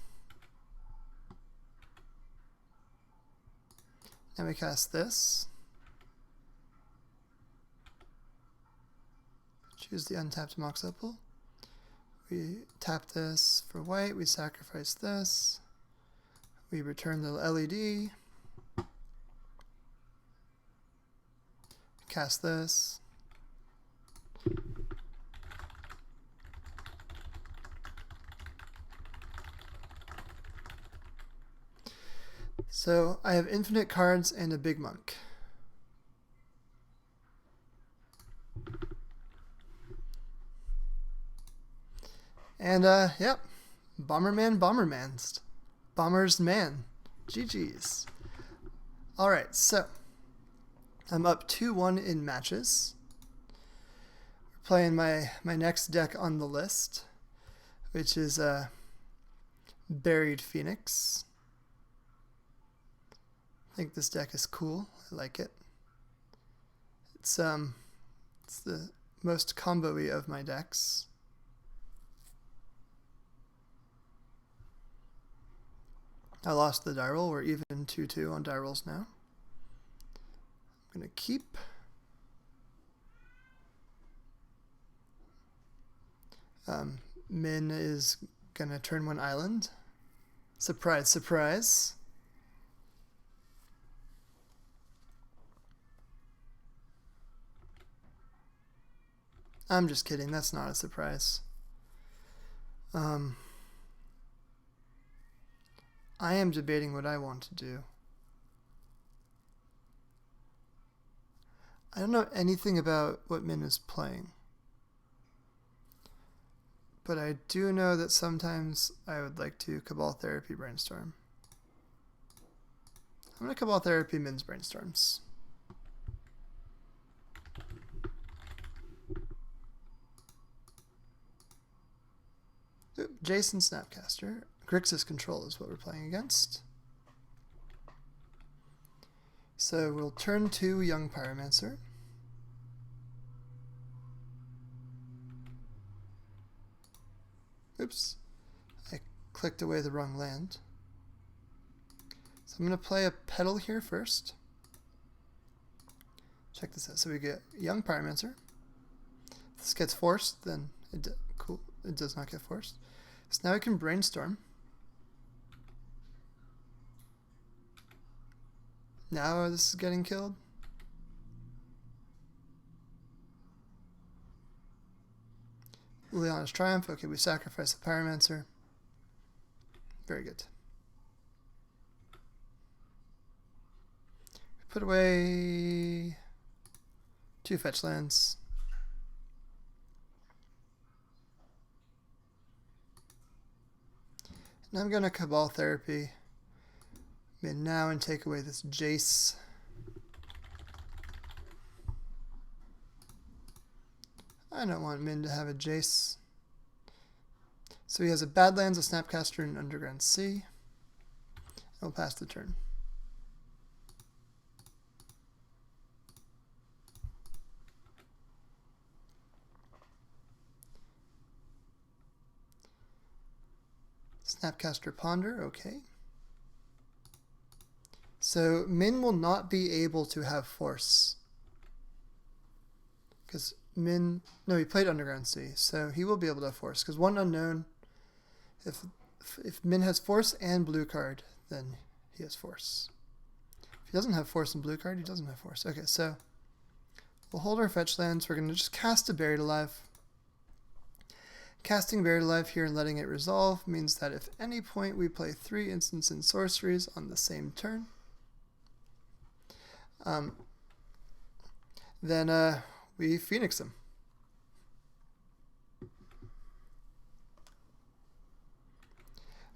Now we cast this. Choose the untapped Mox Opal. We tap this for white, we sacrifice this. We return the LED. Cast this. So I have infinite cards and a big monk. And yep, Bomberman's. Bomber's man. GG's. Alright, so I'm up 2-1 in matches. We're playing my next deck on the list, which is Buried Phoenix. I think this deck is cool. I like it. It's the most combo-y of my decks. I lost the die roll. We're even 2-2 on die rolls now. I'm going to keep. Min is going to turn one island. Surprise, surprise. I'm just kidding. That's not a surprise. I am debating what I want to do. I don't know anything about what Min is playing. But I do know that sometimes I would like to Cabal Therapy Brainstorm. I'm going to Cabal Therapy Min's Brainstorms. Oop, Jason Snapcaster. Grixis Control is what we're playing against. So we'll turn to Young Pyromancer. Oops, I clicked away the wrong land. So I'm going to play a Petal here first. Check this out. So we get Young Pyromancer. If this gets forced, then it does not get forced. So now I can Brainstorm. Now this is getting killed. Leon's Triumph. Okay, we sacrifice the Pyromancer. Very good. We put away 2 fetch lands. And I'm going to Cabal Therapy Min now and take away this Jace. I don't want Min to have a Jace. So he has a Badlands, a Snapcaster, and an Underground Sea. We'll pass the turn. Snapcaster Ponder, okay. So Min will not be able to have Force. Because Min, no, he played Underground Sea, so he will be able to have Force. Because one unknown, if Min has Force and blue card, then he has Force. If he doesn't have Force and blue card, he doesn't have Force. Okay, so we'll hold our fetch lands. We're going to just cast a Buried Alive. Casting Buried Alive here and letting it resolve means that if any point we play 3 instants and sorceries on the same turn, then we Phoenix them.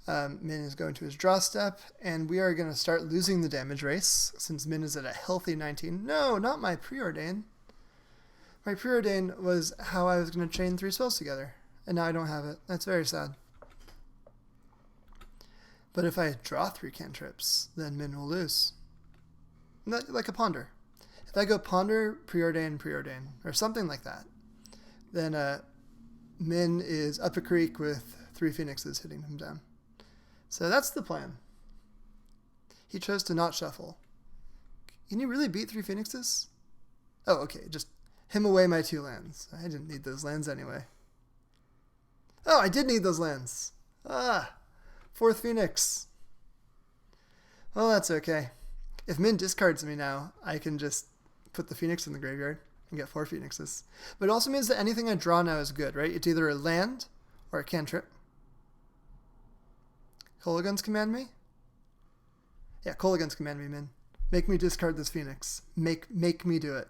Min is going to his draw step, and we are going to start losing the damage race since Min is at a healthy 19. No, not my Preordain. My Preordain was how I was going to chain 3 spells together, and now I don't have it. That's very sad. But if I draw 3 cantrips, then Min will lose. Like a Ponder. If I go Ponder, Preordain, Preordain, or something like that, then Min is up a creek with 3 Phoenixes hitting him down. So that's the plan. He chose to not shuffle. Can you really beat 3 Phoenixes? Oh, okay, just him away my 2 lands. I didn't need those lands anyway. Oh, I did need those lands. 4th Phoenix. Well, that's okay. If Min discards me now, I can just put the Phoenix in the graveyard and get 4 Phoenixes. But it also means that anything I draw now is good, right? It's either a land or a cantrip. Kolaghan's command me? Yeah, Kolaghan's command me, Min. Make me discard this Phoenix. Make me do it.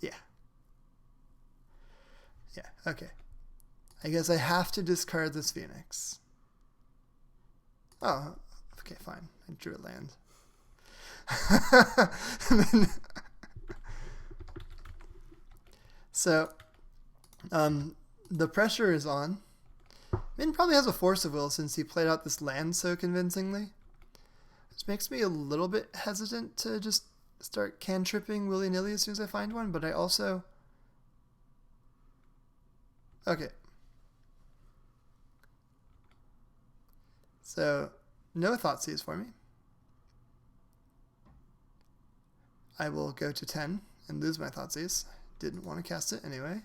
Yeah. Yeah, okay. I guess I have to discard this Phoenix. Oh, okay, fine. I drew a land. So, the pressure is on. Min probably has a Force of Will since he played out this land so convincingly. This makes me a little bit hesitant to just start cantripping willy-nilly as soon as I find one, but I also... Okay. So, no Thoughtseize for me. I will go to 10 and lose my Thoughtseize. Didn't want to cast it anyway,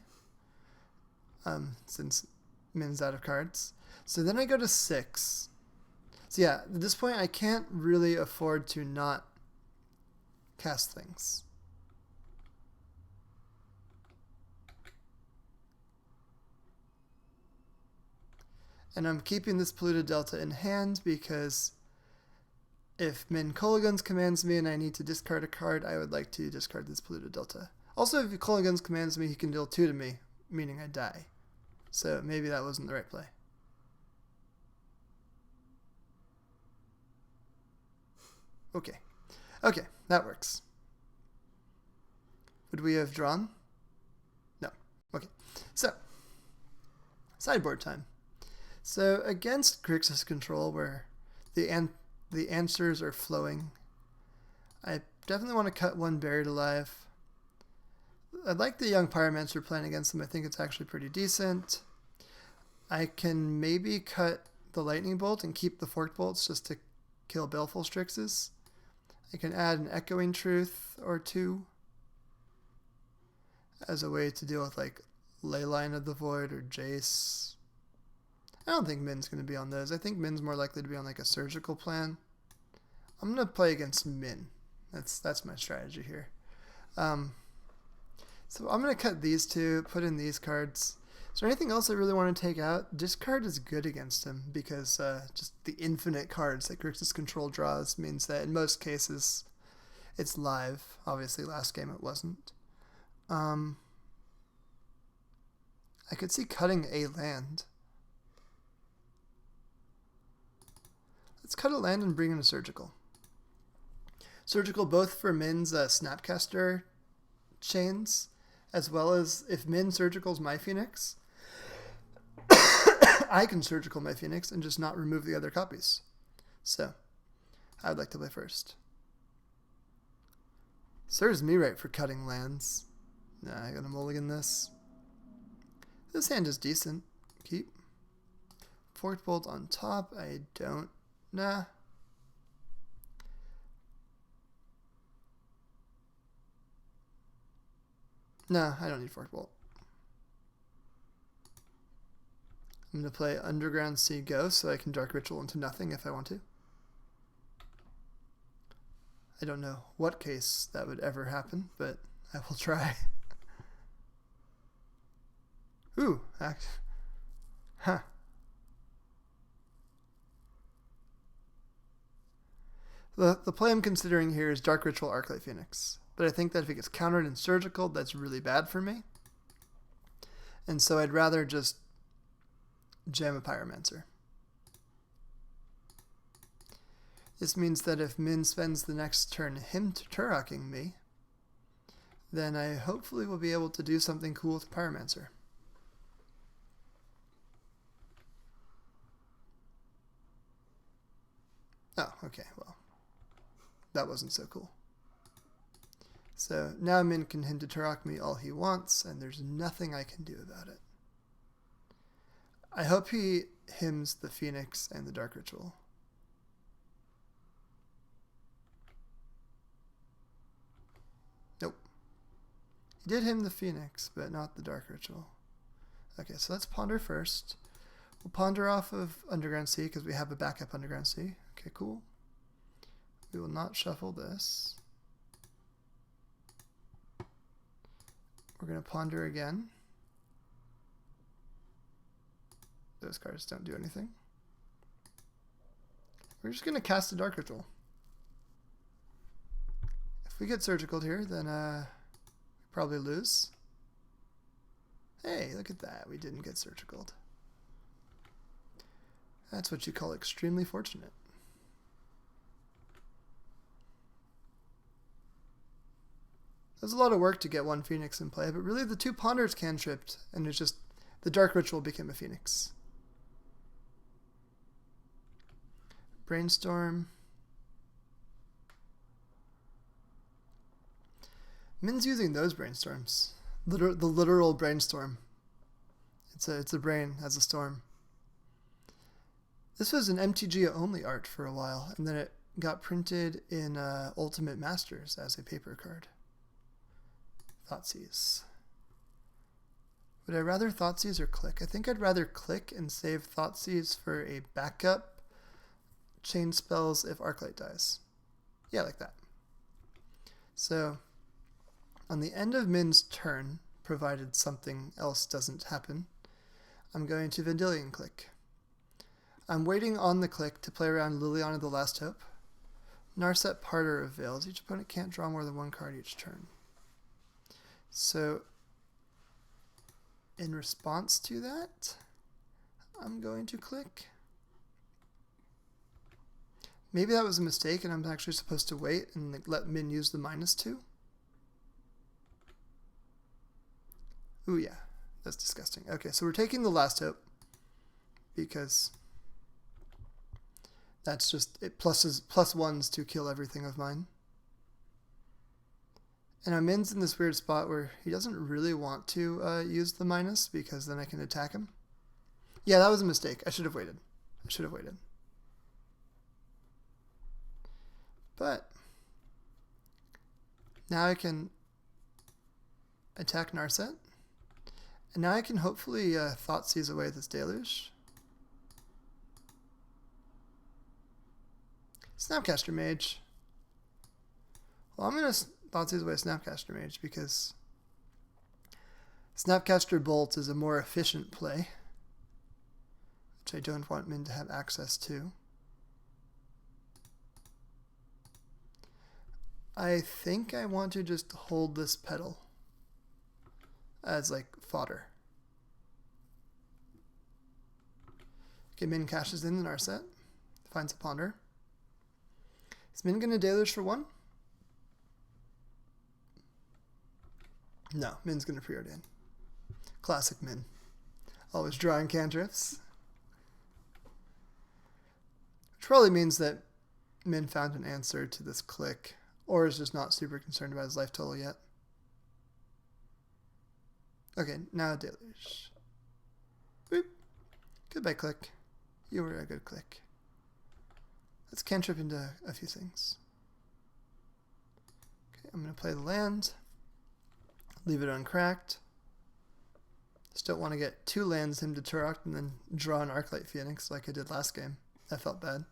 since Min's out of cards. So then I go to 6. So yeah, at this point I can't really afford to not cast things. And I'm keeping this Polluted Delta in hand because if Min Kolaghan's commands me and I need to discard a card, I would like to discard this Polluted Delta. Also, if Kolaghan's commands me, he can deal 2 to me, meaning I die. So maybe that wasn't the right play. Okay. Okay, that works. Would we have drawn? No. Okay. So, sideboard time. So against Grixis control, where the answers are flowing, I definitely want to cut 1 Buried Alive. I like the Young Pyromancer playing against them. I think it's actually pretty decent. I can maybe cut the Lightning Bolt and keep the Forked Bolts just to kill Baleful Strixes. I can add an Echoing Truth or 2 as a way to deal with like Leyline of the Void or Jace. I don't think Min's going to be on those. I think Min's more likely to be on like a Surgical Plan. I'm going to play against Min. That's my strategy here. So I'm going to cut these 2, put in these cards. Is there anything else I really want to take out? Discard is good against him because just the infinite cards that Grixis Control draws means that in most cases it's live. Obviously last game it wasn't. I could see cutting a land. Let's cut a land and bring in a Surgical. Surgical both for Min's Snapcaster chains, as well as if Min Surgical's my Phoenix, I can Surgical my Phoenix and just not remove the other copies. So I would like to play first. Serves me right for cutting lands. Nah, I gotta mulligan this. This hand is decent. Keep. Forked Bolt on top. I don't. Nah. Nah, I don't need Forked Bolt. I'm going to play Underground Sea Ghost so I can Dark Ritual into nothing if I want to. I don't know what case that would ever happen, but I will try. Ooh, huh. The play I'm considering here is Dark Ritual Arclight Phoenix, but I think that if it gets countered in Surgical, that's really bad for me. And so I'd rather just jam a Pyromancer. This means that if Min spends the next turn him Turok-ing me, then I hopefully will be able to do something cool with Pyromancer. Oh, okay, well, that wasn't so cool. So now Min can him to Turok me all he wants, and there's nothing I can do about it. I hope he hymns the Phoenix and the Dark Ritual. Nope. He did hymn the Phoenix, but not the Dark Ritual. Okay, so let's ponder first. We'll ponder off of Underground Sea because we have a backup Underground Sea. Okay, cool. We will not shuffle this. We're going to ponder again. Those cards don't do anything. We're just going to cast a Dark Ritual. If we get Surgical here, then we probably lose. Hey, look at that. We didn't get Surgical. That's what you call extremely fortunate. There's a lot of work to get one Phoenix in play, but really the two Ponders cantripped, and it's just the Dark Ritual became a Phoenix. Brainstorm. Min's using those brainstorms. The literal brainstorm. It's a brain as a storm. This was an MTG only art for a while, and then it got printed in Ultimate Masters as a paper card. Thoughtseize. Would I rather Thoughtseize or Click? I think I'd rather Click and save Thoughtseize for a backup chain spells if Arclight dies. Yeah, like that. So, on the end of Min's turn, provided something else doesn't happen, I'm going to Vendilion Click. I'm waiting on the click to play around Liliana the Last Hope. Narset Parter of Veils. Each opponent can't draw more than one card each turn. So, in response to that, I'm going to click. Maybe that was a mistake and I'm actually supposed to wait and let Min use the -2. Ooh, yeah. That's disgusting. Okay, so we're taking the Last Hope because that's just, it +1s to kill everything of mine. And our Min's in this weird spot where he doesn't really want to use the minus because then I can attack him. Yeah, that was a mistake. I should have waited. But now I can attack Narset. And now I can hopefully Thoughtseize away this Deluge. Snapcaster Mage. Well, I'm going to Thoughtseize away Snapcaster Mage because Snapcaster Bolt is a more efficient play, which I don't want Min to have access to. I think I want to just hold this Petal as like fodder. Okay, Min cashes in the Narset, finds a Ponder. Is Min going to Deluge for 1? No, Min's going to preordain. Classic Min. Always drawing cantrips. Which probably means that Min found an answer to this click, or is just not super concerned about his life total yet. Okay, now deluge. Boop. Goodbye, click. You were a good click. Let's cantrip into a few things. Okay, I'm going to play the land. Leave it uncracked. Just don't want to get 2 lands him to Turok and then draw an Arclight Phoenix like I did last game. That felt bad.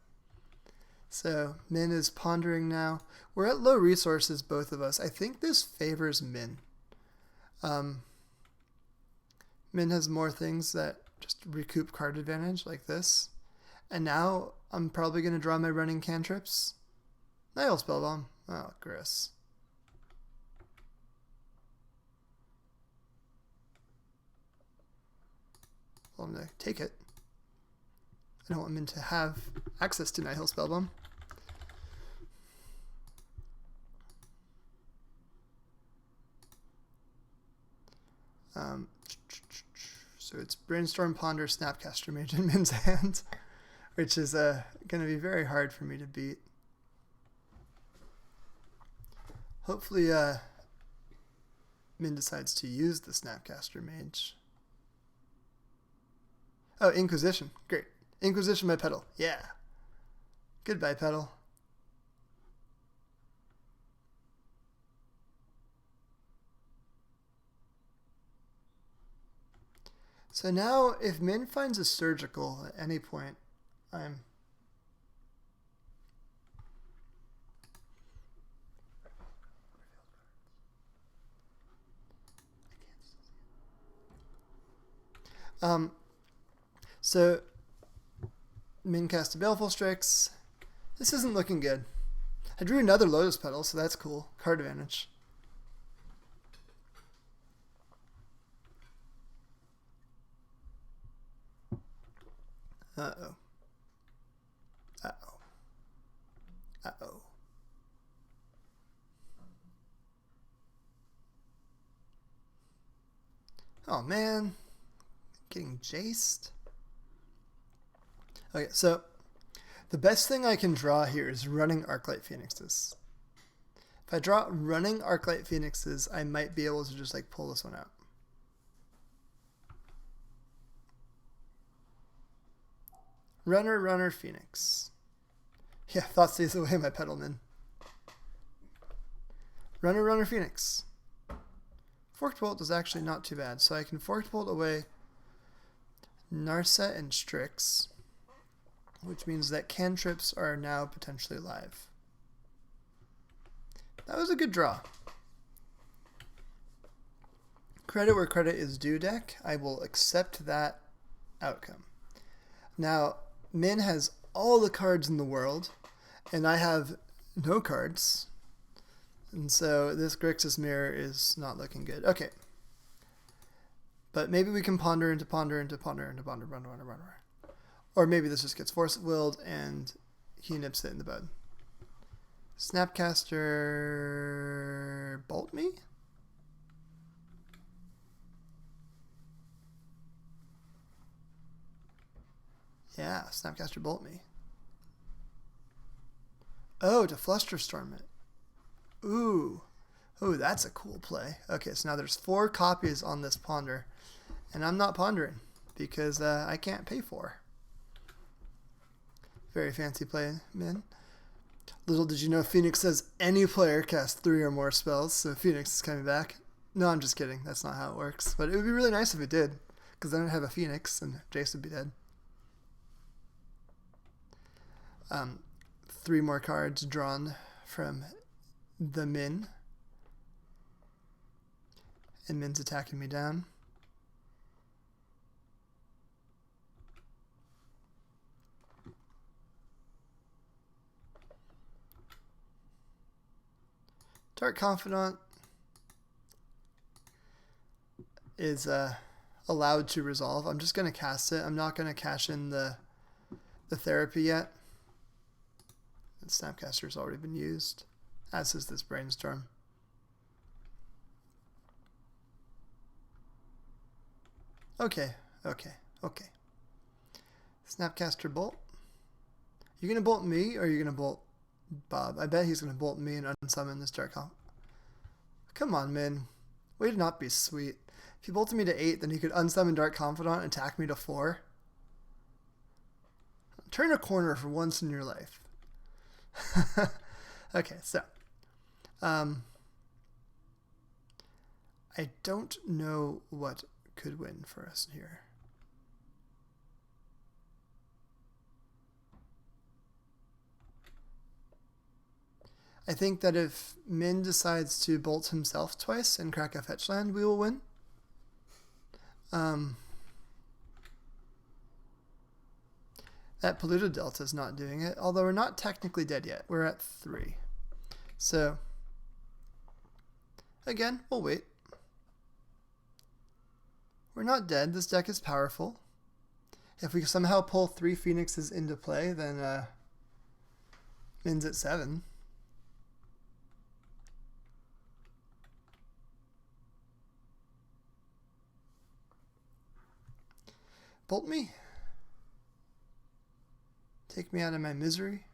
So Min is pondering now. We're at low resources, both of us. I think this favors Min. Min has more things that just recoup card advantage like this. And now I'm probably going to draw my running cantrips. Nihil Spellbomb. Oh, gross. Well, I'm going to take it. I don't want Min to have access to Nihil Spellbomb. So it's Brainstorm, Ponder, Snapcaster Mage in Min's hand, which is going to be very hard for me to beat. Hopefully Min decides to use the Snapcaster Mage. Oh, Inquisition. Great. Inquisition by Petal. Yeah. Goodbye, Petal. So now, if Min finds a Surgical at any point, I'm... So, Min cast a Baleful Strix. This isn't looking good. I drew another Lotus Petal, so that's cool. Card advantage. Uh-oh. Uh-oh. Uh-oh. Oh, man. Getting jaced. Okay, so the best thing I can draw here is running Arclight Phoenixes. If I draw running Arclight Phoenixes, I might be able to just like pull this one out. Runner, runner, Phoenix. Yeah, thought stays away, my Petalman. Runner, runner, Phoenix. Forked Bolt is actually not too bad, so I can Forked Bolt away Narset and Strix, which means that cantrips are now potentially live. That was a good draw. Credit where credit is due, deck. I will accept that outcome. Now, Min has all the cards in the world, and I have no cards. And so this Grixis Mirror is not looking good. Okay. But maybe we can ponder into ponder into ponder into ponder, ponder, ponder, ponder. Or maybe this just gets force willed and he nips it in the bud. Snapcaster Bolt me? Yeah, Snapcaster Bolt me. Oh, to Flusterstorm it. Ooh. Ooh, that's a cool play. Okay, so now there's 4 copies on this ponder. And I'm not pondering because I can't pay for. Very fancy play, Min. Little did you know Phoenix says any player casts 3 or more spells, so Phoenix is coming back. No, I'm just kidding. That's not how it works. But it would be really nice if it did, because then I'd have a Phoenix and Jace would be dead. 3 more cards drawn from the Min. And Min's attacking me down. Dark Confidant is allowed to resolve. I'm just going to cast it. I'm not going to cash in the therapy yet. The Snapcaster's already been used, as is this Brainstorm. Okay. Snapcaster Bolt. You going to bolt me, or are you going to bolt Bob. I bet he's going to bolt me and unsummon this Dark Confidant. Come on, Min. Way to not be sweet. If he bolted me to 8, then he could unsummon Dark Confidant and attack me to 4. Turn a corner for once in your life. Okay, so. I don't know what could win for us here. I think that if Min decides to bolt himself twice and crack a fetch land, we will win. That polluted delta is not doing it, although we're not technically dead yet. We're at 3. So, again, we'll wait. We're not dead. This deck is powerful. If we somehow pull 3 Phoenixes into play, then Min's at 7. Bolt me. Take me out of my misery.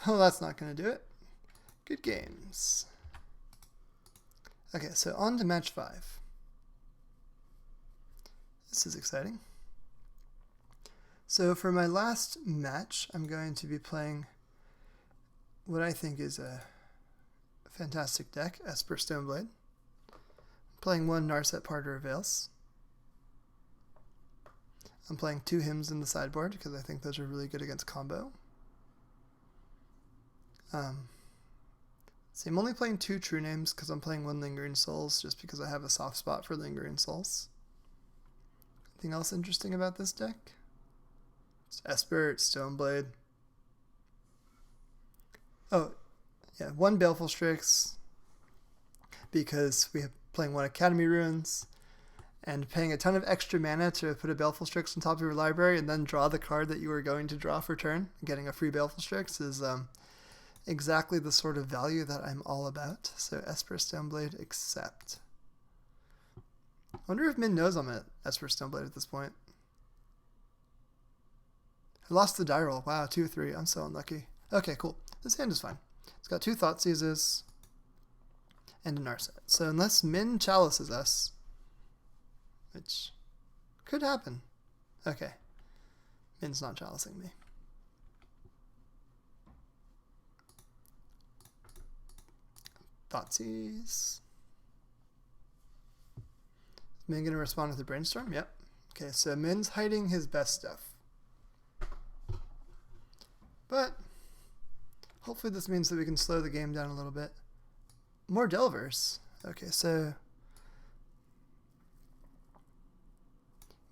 Oh, that's not going to do it. Good games. Okay, so on to match 5. This is exciting. So for my last match, I'm going to be playing what I think is a fantastic deck, Esper Stoneblade. I'm playing 1 Narset Parter of Veils. I'm playing 2 Hymns in the sideboard because I think those are really good against combo. See, I'm only playing 2 True Names because I'm playing 1 Lingering Souls just because I have a soft spot for Lingering Souls. Anything else interesting about this deck? It's Esper, it's Stoneblade. Oh, yeah, 1 Baleful Strix because we have playing 1 Academy Ruins and paying a ton of extra mana to put a Baleful Strix on top of your library and then draw the card that you were going to draw for turn. Getting a free Baleful Strix is exactly the sort of value that I'm all about. So Esper Stoneblade, accept. I wonder if Min knows I'm at Esper Stoneblade at this point. I lost the die roll. Wow, 2 of 3. I'm so unlucky. Okay, cool. This hand is fine. It's got 2 Thoughtseizes and a Narset. So unless Min chalices us, which could happen. Okay. Min's not chalicing me. Thoughtseize. Is Min going to respond with a Brainstorm? Yep. Okay, so Min's hiding his best stuff. But hopefully this means that we can slow the game down a little bit. More Delvers. Okay, so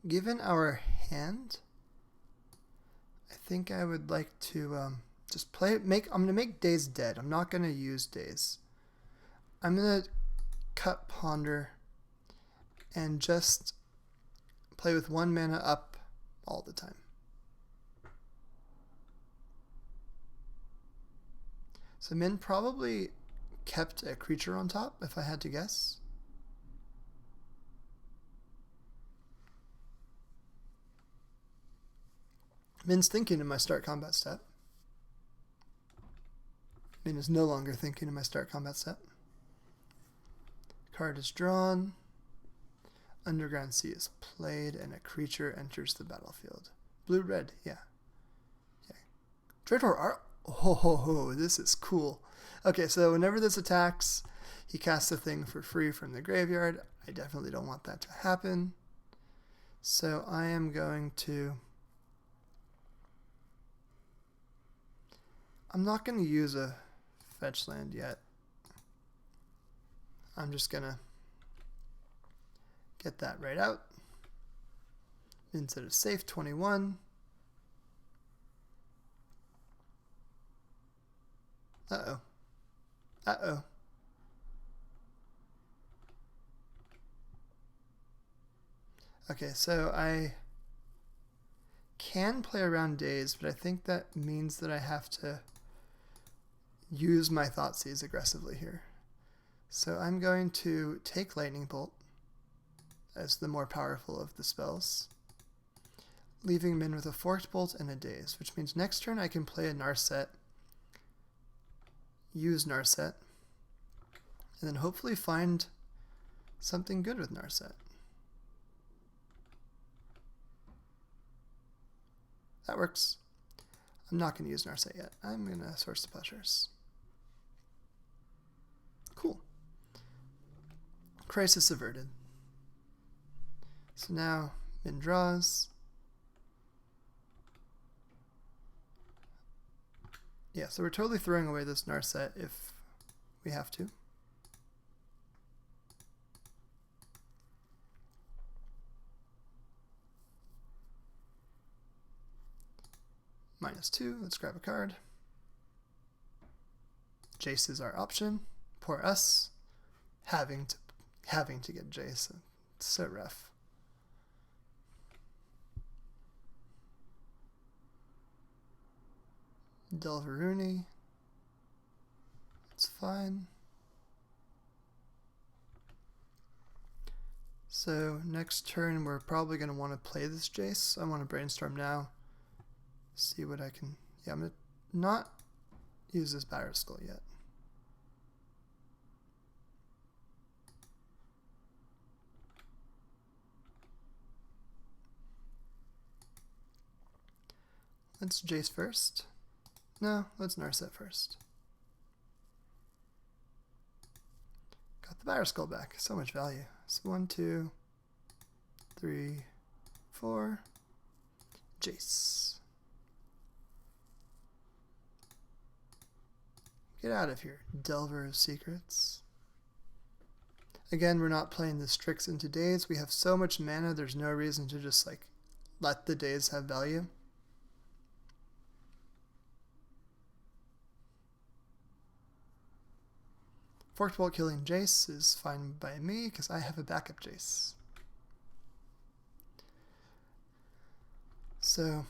given our hand, I think I would like to just play. I'm going to make Daze dead. I'm not going to use Daze. I'm going to cut Ponder and just play with 1 mana up all the time. So Min probably kept a creature on top, if I had to guess. Min's thinking in my start combat step. Min is no longer thinking in my start combat step. Card is drawn. Underground Sea is played, and a creature enters the battlefield. Blue-red, yeah. Okay. Dreadhorde Art. Oh, ho, ho, this is cool. Okay, so whenever this attacks, he casts a thing for free from the graveyard. I definitely don't want that to happen. So I am going to... I'm not going to use a fetch land yet. I'm just going to get that right out. Instead of safe 21. Uh-oh. Uh-oh. Okay, so I can play around Daze, but I think that means that I have to use my Thoughtseize aggressively here. So I'm going to take Lightning Bolt as the more powerful of the spells, leaving Min with a Forked Bolt and a Daze, which means next turn I can play a Narset, use Narset, and then hopefully find something good with Narset. That works. I'm not going to use Narset yet. I'm going to Source the Pleasures. Cool. Crisis averted. So now Min draws. Yeah, so we're totally throwing away this Narset if we have to. -2, let's grab a card. Jace is our option. Poor us, having to get Jace. It's so rough. Delveruni. It's fine. So next turn we're probably going to want to play this Jace. I want to brainstorm now. See what I can... Yeah, I'm going to not use this Batterskull yet. Let's Jace first. No, let's Narset first. Got the Batterskull back. So much value. So 1, 2, 3, 4. Jace. Get out of here, Delver of Secrets. Again, we're not playing the Strix into Daze. We have so much mana, there's no reason to just like let the Daze have value. Forked Bolt killing Jace is fine by me because I have a backup Jace. So,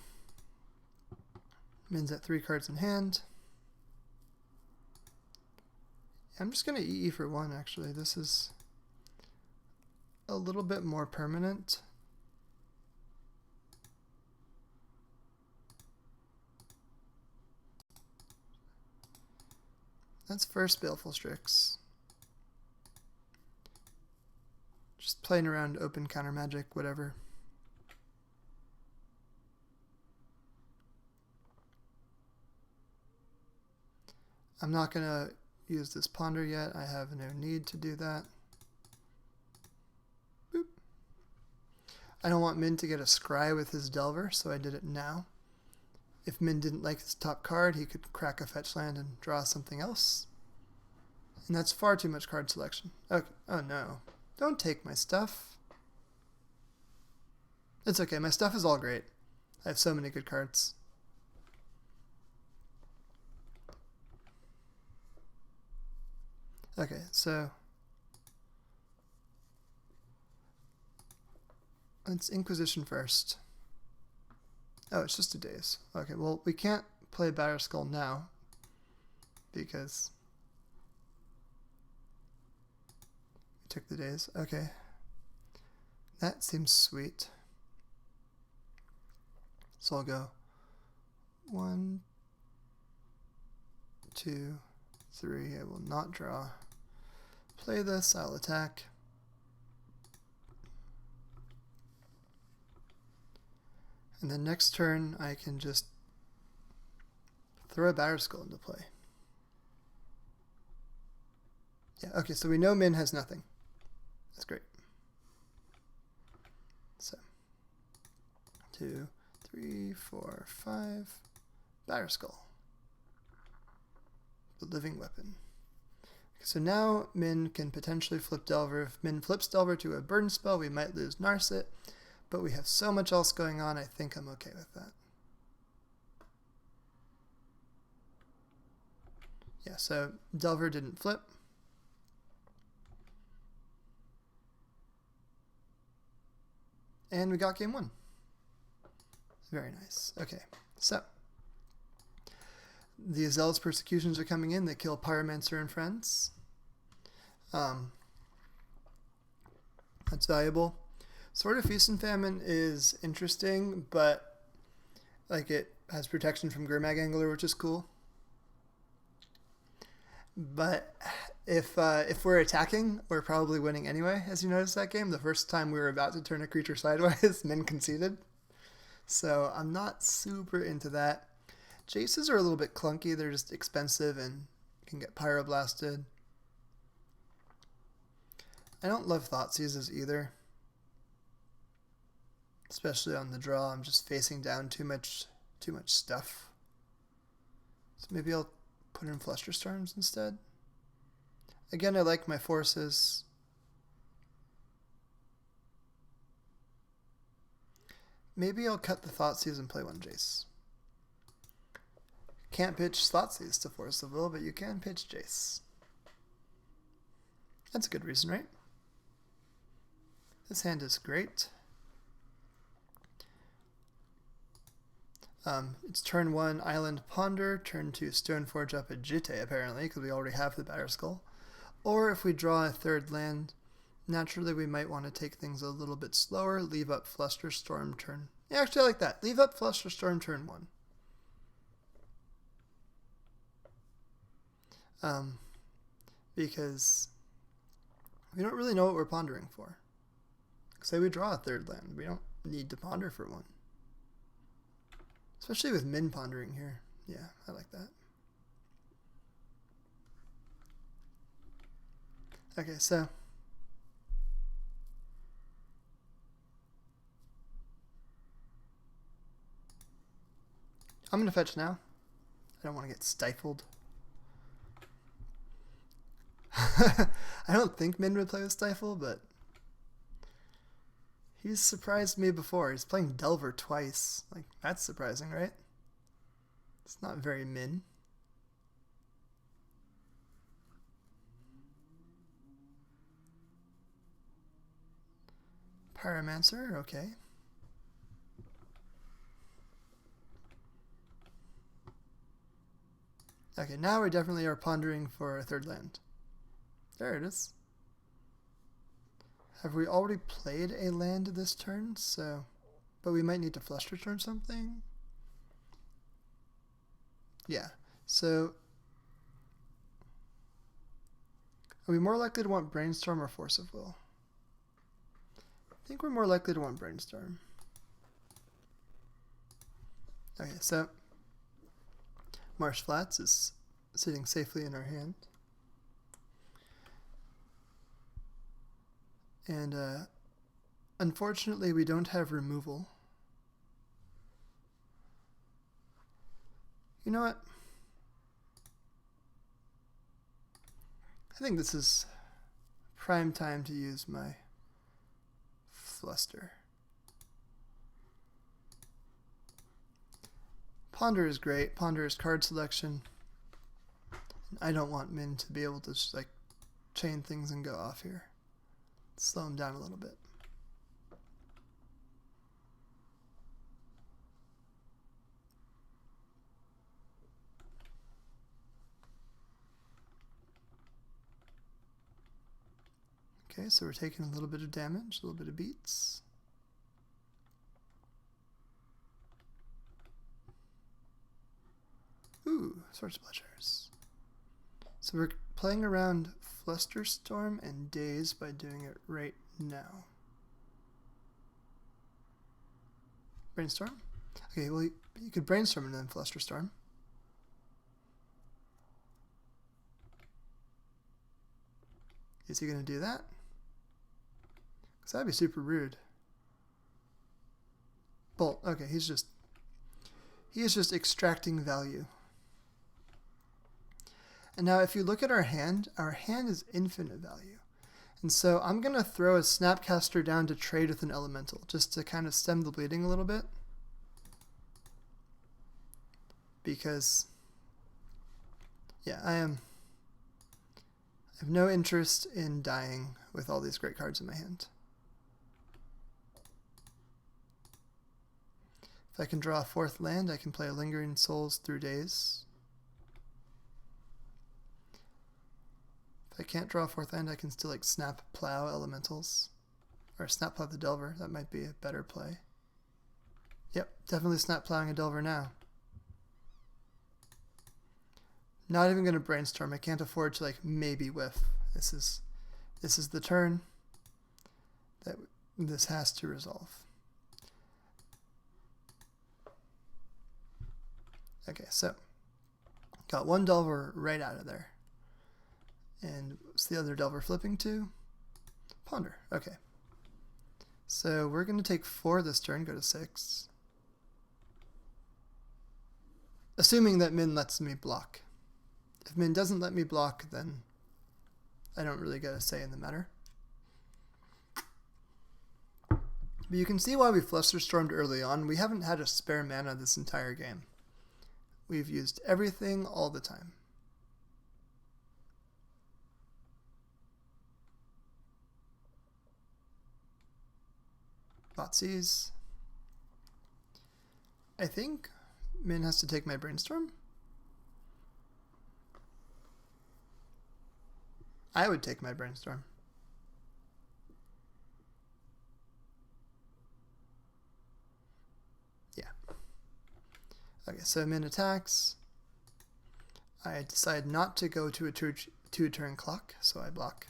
Min's at 3 cards in hand. I'm just going to EE for 1 actually. This is a little bit more permanent. That's first Baleful Strix. Just playing around open counter magic, whatever. I'm not going to use this Ponder yet. I have no need to do that. Boop. I don't want Min to get a scry with his Delver, so I did it now. If Min didn't like his top card, he could crack a fetch land and draw something else. And that's far too much card selection. Okay. Oh no. Don't take my stuff. It's okay, my stuff is all great. I have so many good cards. Okay, so let's Inquisition first. Oh, it's just a Daze. Okay, well, we can't play Batterskull now because we took the Daze. Okay. That seems sweet. So I'll go 1, 2, 3. I will not draw. Play this, I'll attack. And then next turn, I can just throw a Batterskull into play. Yeah, okay, so we know Min has nothing. That's great. So, 2, 3, 4, 5. Batterskull. The living weapon. Okay, so now Min can potentially flip Delver. If Min flips Delver to a burn spell, we might lose Narset. But we have so much else going on, I think I'm okay with that. Yeah, so Delver didn't flip. And we got game 1. Very nice. Okay, so the Azel's Persecutions are coming in. They kill Pyromancer and friends. Um, that's valuable. Sword of Feast and Famine is interesting, but like it has protection from Gurmag Angler, which is cool. But if we're attacking, we're probably winning anyway. As you noticed that game, the first time we were about to turn a creature sideways, Min conceded. So I'm not super into that. Jaces are a little bit clunky. They're just expensive and can get pyroblasted. I don't love Thoughtseizes either. Especially on the draw, I'm just facing down too much stuff. So maybe I'll put in Flusterstorms instead. Again, I like my forces. Maybe I'll cut the Thoughtseize and play one Jace. Can't pitch Thoughtseize to Force of Will, but you can pitch Jace. That's a good reason, right? This hand is great. It's turn 1 Island Ponder, turn 2 Stoneforge up a Jitte, apparently, because we already have the Batterskull. Or if we draw a third land, naturally we might want to take things a little bit slower, leave up Flusterstorm turn. Yeah, actually I like that. Leave up Flusterstorm turn 1. Because we don't really know what we're pondering for. Say we draw a third land, we don't need to ponder for one. Especially with Min pondering here. Yeah, I like that. Okay, so I'm going to fetch now. I don't want to get stifled. I don't think Min would play with Stifle, but he's surprised me before. He's playing Delver twice. Like, that's surprising, right? It's not very Min. Pyromancer, okay. Okay, now we definitely are pondering for a third land. There it is. Have we already played a land this turn? So, but we might need to flush return something. Yeah. So, are we more likely to want Brainstorm or Force of Will? I think we're more likely to want Brainstorm. Okay, so Marsh Flats is sitting safely in our hand. And unfortunately, we don't have removal. You know what? I think this is prime time to use my Fluster. Ponder is great. Ponder is card selection. I don't want Min to be able to just like chain things and go off here. Slow him down a little bit. Okay, so we're taking a little bit of damage, a little bit of beats. Ooh, Sword Splashers. So we're playing around Flusterstorm and Daze by doing it right now. Brainstorm? Okay, well, you could Brainstorm and then Flusterstorm. Is he going to do that? Because that'd be super rude. Bolt. Okay, he is just extracting value. And now if you look at our hand is infinite value. And so I'm going to throw a Snapcaster down to trade with an elemental, just to kind of stem the bleeding a little bit. Because, yeah, I have no interest in dying with all these great cards in my hand. If I can draw a fourth land, I can play a Lingering Souls through Daze. If I I can't draw a 4th land, I can still like snap plow elementals. Or snap plow the Delver, that might be a better play. Yep, definitely snap plowing a Delver now. Not even going to brainstorm, I can't afford to like maybe whiff. This is the turn that this has to resolve. Okay, so got one Delver right out of there. And what's the other Delver flipping to? Ponder. Okay. So we're going to take 4 this turn, go to 6. Assuming that Min lets me block. If Min doesn't let me block, then I don't really get a say in the matter. But you can see why we Flusterstormed early on. We haven't had a spare mana this entire game. We've used everything all the time. Thoughtseize. I think Min has to take my Brainstorm. I would take my Brainstorm. Yeah. Okay, so Min attacks. I decide not to go to a two-turn clock, so I block.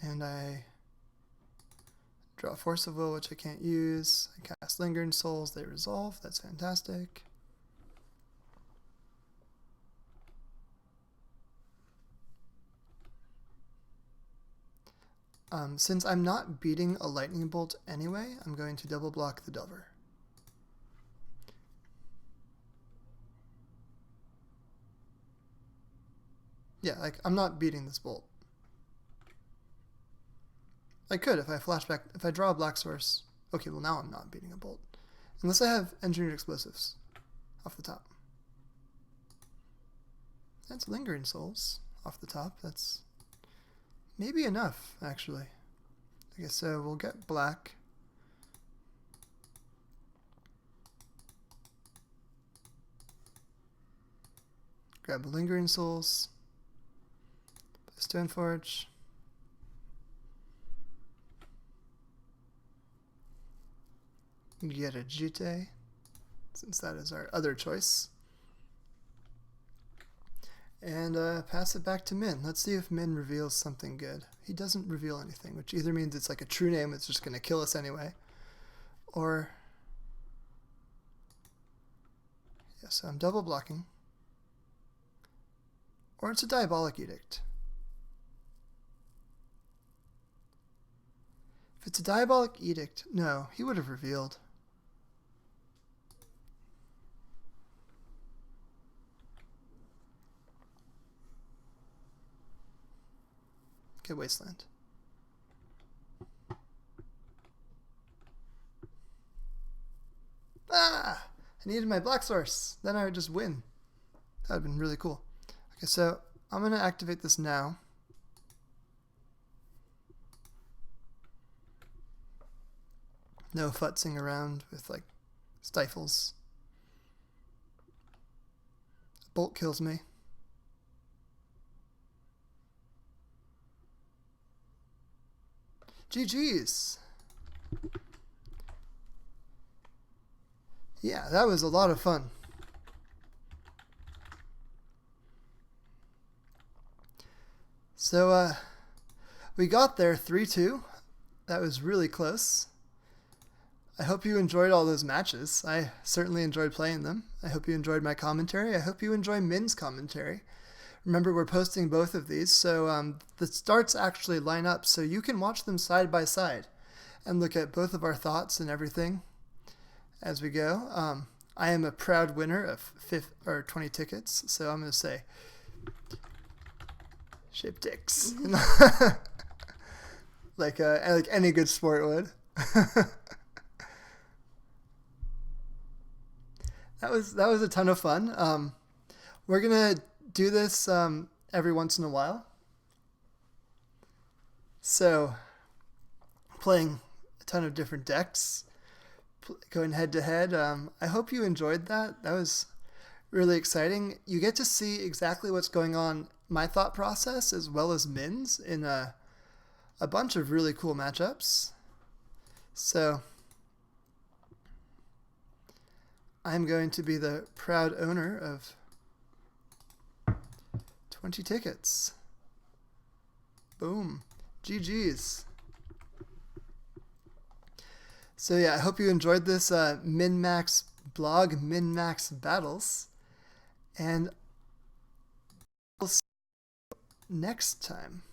And I draw Force of Will, which I can't use. I cast Lingering Souls, they resolve. That's fantastic. Since I'm not beating a Lightning Bolt anyway, I'm going to double block the Delver. Yeah, like, I'm not beating this bolt. I could if I flashback, if I draw a black source. Okay, well now I'm not beating a bolt. Unless I have engineered explosives off the top. That's Lingering Souls off the top. That's maybe enough, actually. Okay, so we'll get black. Grab Lingering Souls. Stoneforge. Get a Jute, since that is our other choice. And pass it back to Min. Let's see if Min reveals something good. He doesn't reveal anything, which either means it's like a true name, it's just going to kill us anyway. Or, yeah, so I'm double blocking. Or it's a Diabolic Edict. If it's a Diabolic Edict, no, he would have revealed. Okay, Wasteland. Ah! I needed my black source. Then I would just win. That would have been really cool. Okay, so I'm going to activate this now. No futzing around with, like, stifles. Bolt kills me. GG's. Yeah, that was a lot of fun. So, we got there 3-2. That was really close. I hope you enjoyed all those matches. I certainly enjoyed playing them. I hope you enjoyed my commentary. I hope you enjoy Min's commentary. Remember, we're posting both of these, so the starts actually line up, so you can watch them side by side and look at both of our thoughts and everything as we go. I am a proud winner of 20 tickets, so I'm going to say shape dicks. like any good sport would. That was a ton of fun. We're going to do this every once in a while. So, playing a ton of different decks, going head to head. I hope you enjoyed that. That was really exciting. You get to see exactly what's going on, my thought process, as well as Min's in a bunch of really cool matchups. So I'm going to be the proud owner of 20 tickets. Boom. GG's. So yeah, I hope you enjoyed this MinMax blog, MinMax battles. And we'll see you next time.